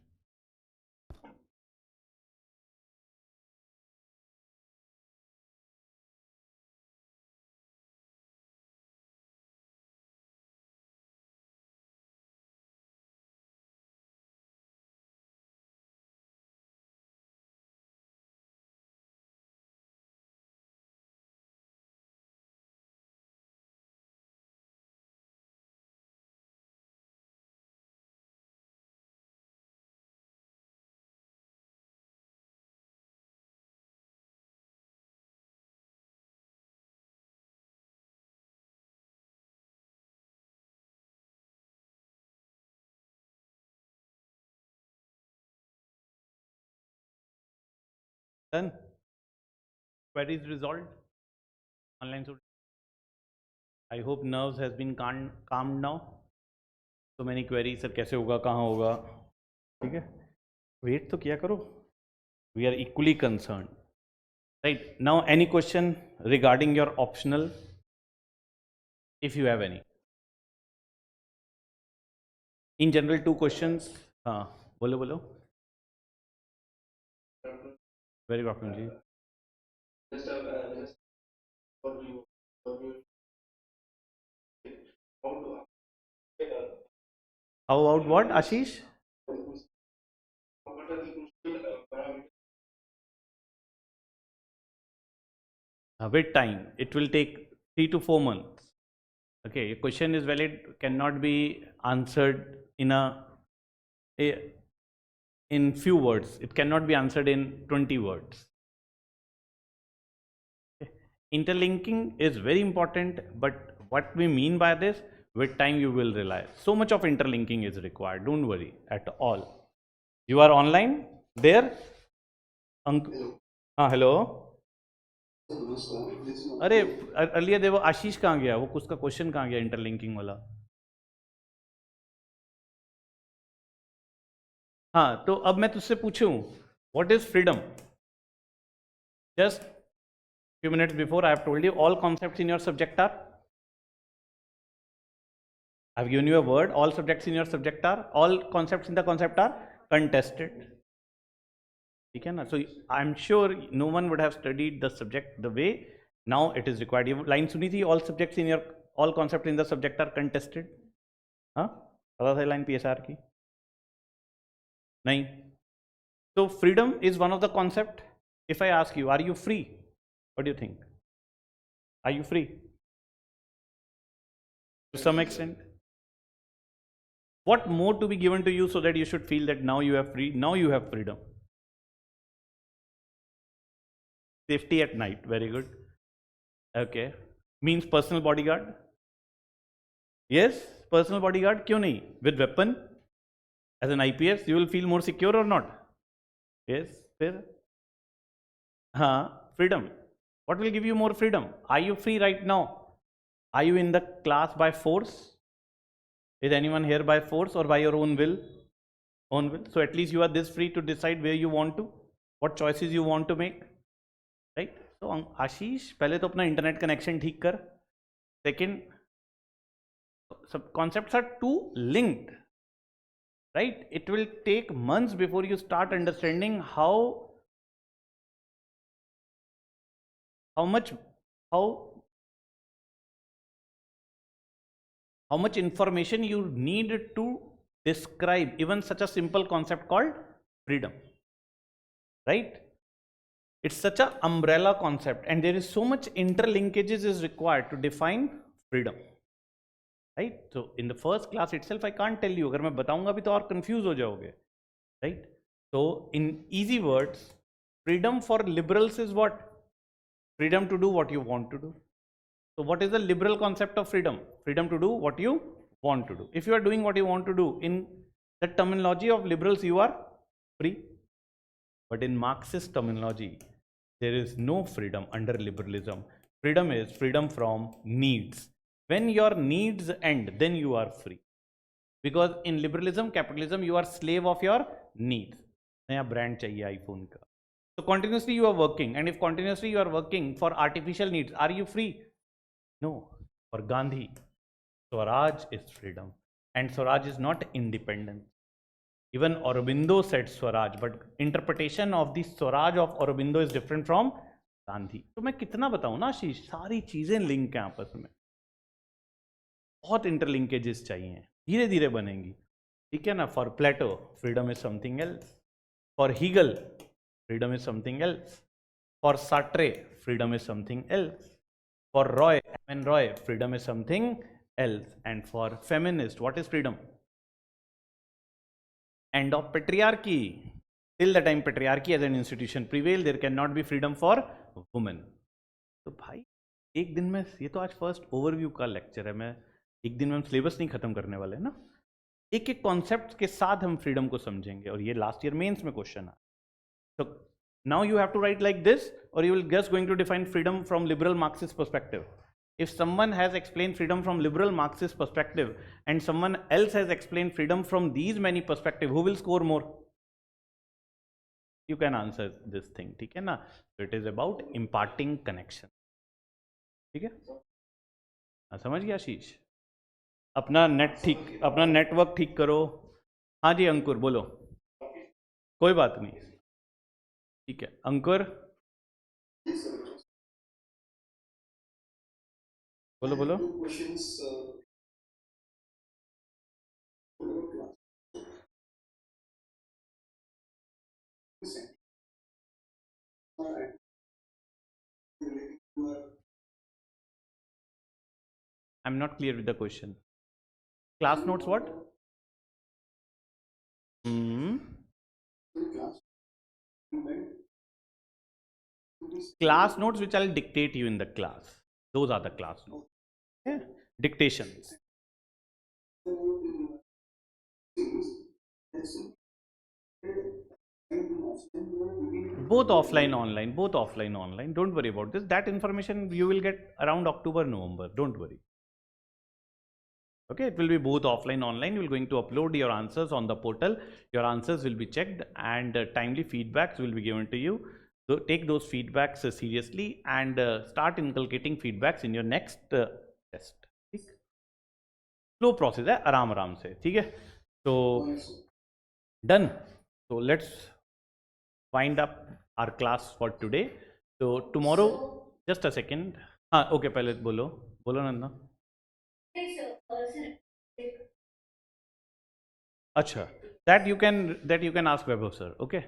Done. Queries resolved. Online student. I hope nerves has been calmed now. So many queries, sir कैसे होगा, कहाँ होगा, ठीक है? Wait तो किया करो. We are equally concerned. Right. Now, any question regarding your optional, if you have any? In general, two questions. हाँ, बोलो बोलो. Very good afternoon ji. How about what, Ashish? With time, it will take 3 to 4 months. Okay, your question is valid, cannot be answered in in few words. It cannot be answered in 20 words. Okay. Interlinking is very important, but what we mean by this, with time you will realize. So much of interlinking is required. Don't worry at all. You are online there? Hello. अरे earlier देखो आशीष कहाँ गया, वो उसका question कहाँ गया interlinking वाला. हाँ, तो अब मैं तुझसे पूछूं, what is freedom? Just few minutes before I have told you all concepts in your subject are, I have given you a word, all subjects in your subject are, all concepts in the concept are contested. ठीक है ना? So I'm sure no one would have studied the subject the way now it is required. ये line सुनी थी, all subjects in your, all concepts in the subject are contested. हाँ, पता था line PSR की? नहीं. So freedom is one of the concept. If I ask you, are you free? What do you think? Are you free? To some extent. What more to be given to you so that you should feel that now you have free, now you have freedom? Safety at night. Very good. Okay. Means personal bodyguard. Yes, personal bodyguard. क्यों नहीं? With weapon. As an IPS, you will feel more secure or not? Yes. फिर हाँ, freedom. What will give you more freedom? Are you free right now? Are you in the class by force? Is anyone here by force or by your own will? Own will. So at least you are this free to decide where you want to, what choices you want to make, right? So आशीष, पहले तो अपना internet connection ठीक कर. Second, सब concepts are too linked, right? It will take months before you start understanding how much information you need to describe even such a simple concept called freedom, right? It's such an umbrella concept and there is so much interlinkages is required to define freedom, right? So in the first class itself I can't tell you, अगर मैं बताऊंगा भी तो और confuse हो जाओगे, right? So in easy words, freedom for liberals is what? Freedom to do what you want to do. So what is the liberal concept of freedom? Freedom to do what you want to do. If you are doing what you want to do, in the terminology of liberals, you are free. But in Marxist terminology, there is no freedom under liberalism. Freedom is freedom from needs. When your needs end, then you are free. Because in liberalism, capitalism, you are slave of your needs. नया brand चाहिए iPhone का. So continuously you are working, and if continuously you are working for artificial needs, are you free? No. For Gandhi, Swaraj is freedom, and Swaraj is not independence. Even Aurobindo said Swaraj, but interpretation of the Swaraj of Aurobindo is different from Gandhi. तो मैं कितना बताऊँ ना आशीष, सारी चीजें link हैं आपस में, बहुत इंटरलिंकेजेस चाहिए, धीरे धीरे बनेंगी, ठीक है ना? For Plato freedom is something else, for Hegel freedom is something else, for Sartre freedom is something else, for Roy, M. Roy, freedom is something else, and for feminist, what is freedom? End of patriarchy. Till the time patriarchy as an institution prevail, there cannot be freedom for women. तो भाई एक दिन में, ये तो आज first overview का lecture है, मैं एक दिन में हम सिलेबस नहीं खत्म करने वाले ना, एक एक कॉन्सेप्ट के साथ हम फ्रीडम को समझेंगे, और ये लास्ट ईयर मेंस में क्वेश्चन है. So now you have to write like this, or you will just going to define freedom from liberal Marxist perspective. If someone has explained freedom from liberal Marxist perspective and someone else has explained freedom from these many perspectives, who will score more? You can answer this thing, ठीक है ना? So it is about imparting connection. ठीक है? समझ गया आशीष? अपना net ठीक, अपना नेटवर्क ठीक करो. हाँ जी अंकुर बोलो. कोई बात नहीं, ठीक है अंकुर बोलो बोलो. I'm not clear with the question. Class notes what? Class notes which I'll dictate you in the class. Those are the class notes. Yeah. Dictations. Both offline, online. Both offline, online. Don't worry about this. That information you will get around October, November. Don't worry. Okay, it will be both offline, online. You will going to upload your answers on the portal. Your answers will be checked and timely feedbacks will be given to you. So take those feedbacks seriously and start inculcating feedbacks in your next test. ठीक? Slow process है, आराम आराम से, ठीक है? So done. So let's wind up our class for today. So tomorrow, just a second. हाँ, okay, पहले बोलो, बोलो नंदा. अच्छा, that you can ask Vaibhav sir. Okay.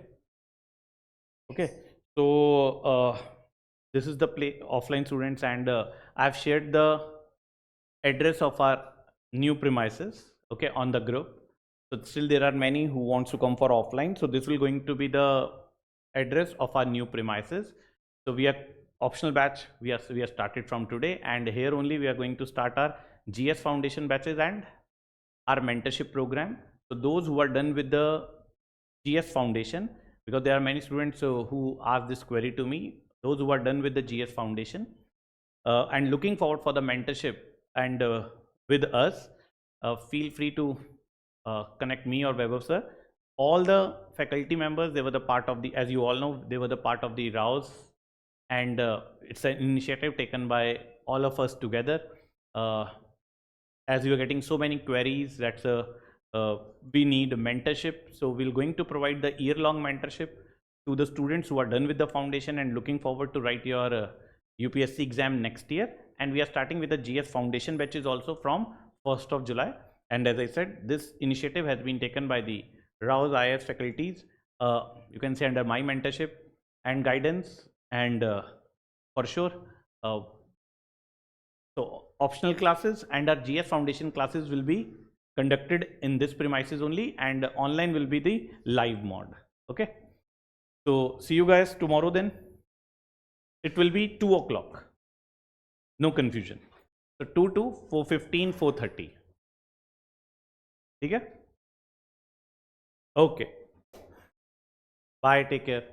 Okay. So this is the offline students, and I've shared the address of our new premises, okay, on the group. So still there are many who wants to come for offline. So this will going to be the address of our new premises. So we are optional batch. We are started from today, and here only we are going to start our GS foundation batches and our mentorship program. So those who are done with the GS foundation, because there are many students who ask this query to me, those who are done with the GS foundation and looking forward for the mentorship and with us, feel free to connect me or Vaibhav sir. All the faculty members, they were the part of the, as you all know, they were the part of the RAUS, and it's an initiative taken by all of us together. As we are getting so many queries, that's we need mentorship. So we're going to provide the year-long mentorship to the students who are done with the foundation and looking forward to write your UPSC exam next year. And we are starting with the GS foundation batches also from 1st of July. And as I said, this initiative has been taken by the RAUS IS faculties, you can say under my mentorship and guidance, and for sure, so optional classes and our GS foundation classes will be conducted in this premises only, and online will be the live mod. Okay. So see you guys tomorrow then. It will be 2 o'clock. No confusion. So 2 to 4:15, 4:30. Okay. Okay. Bye. Take care.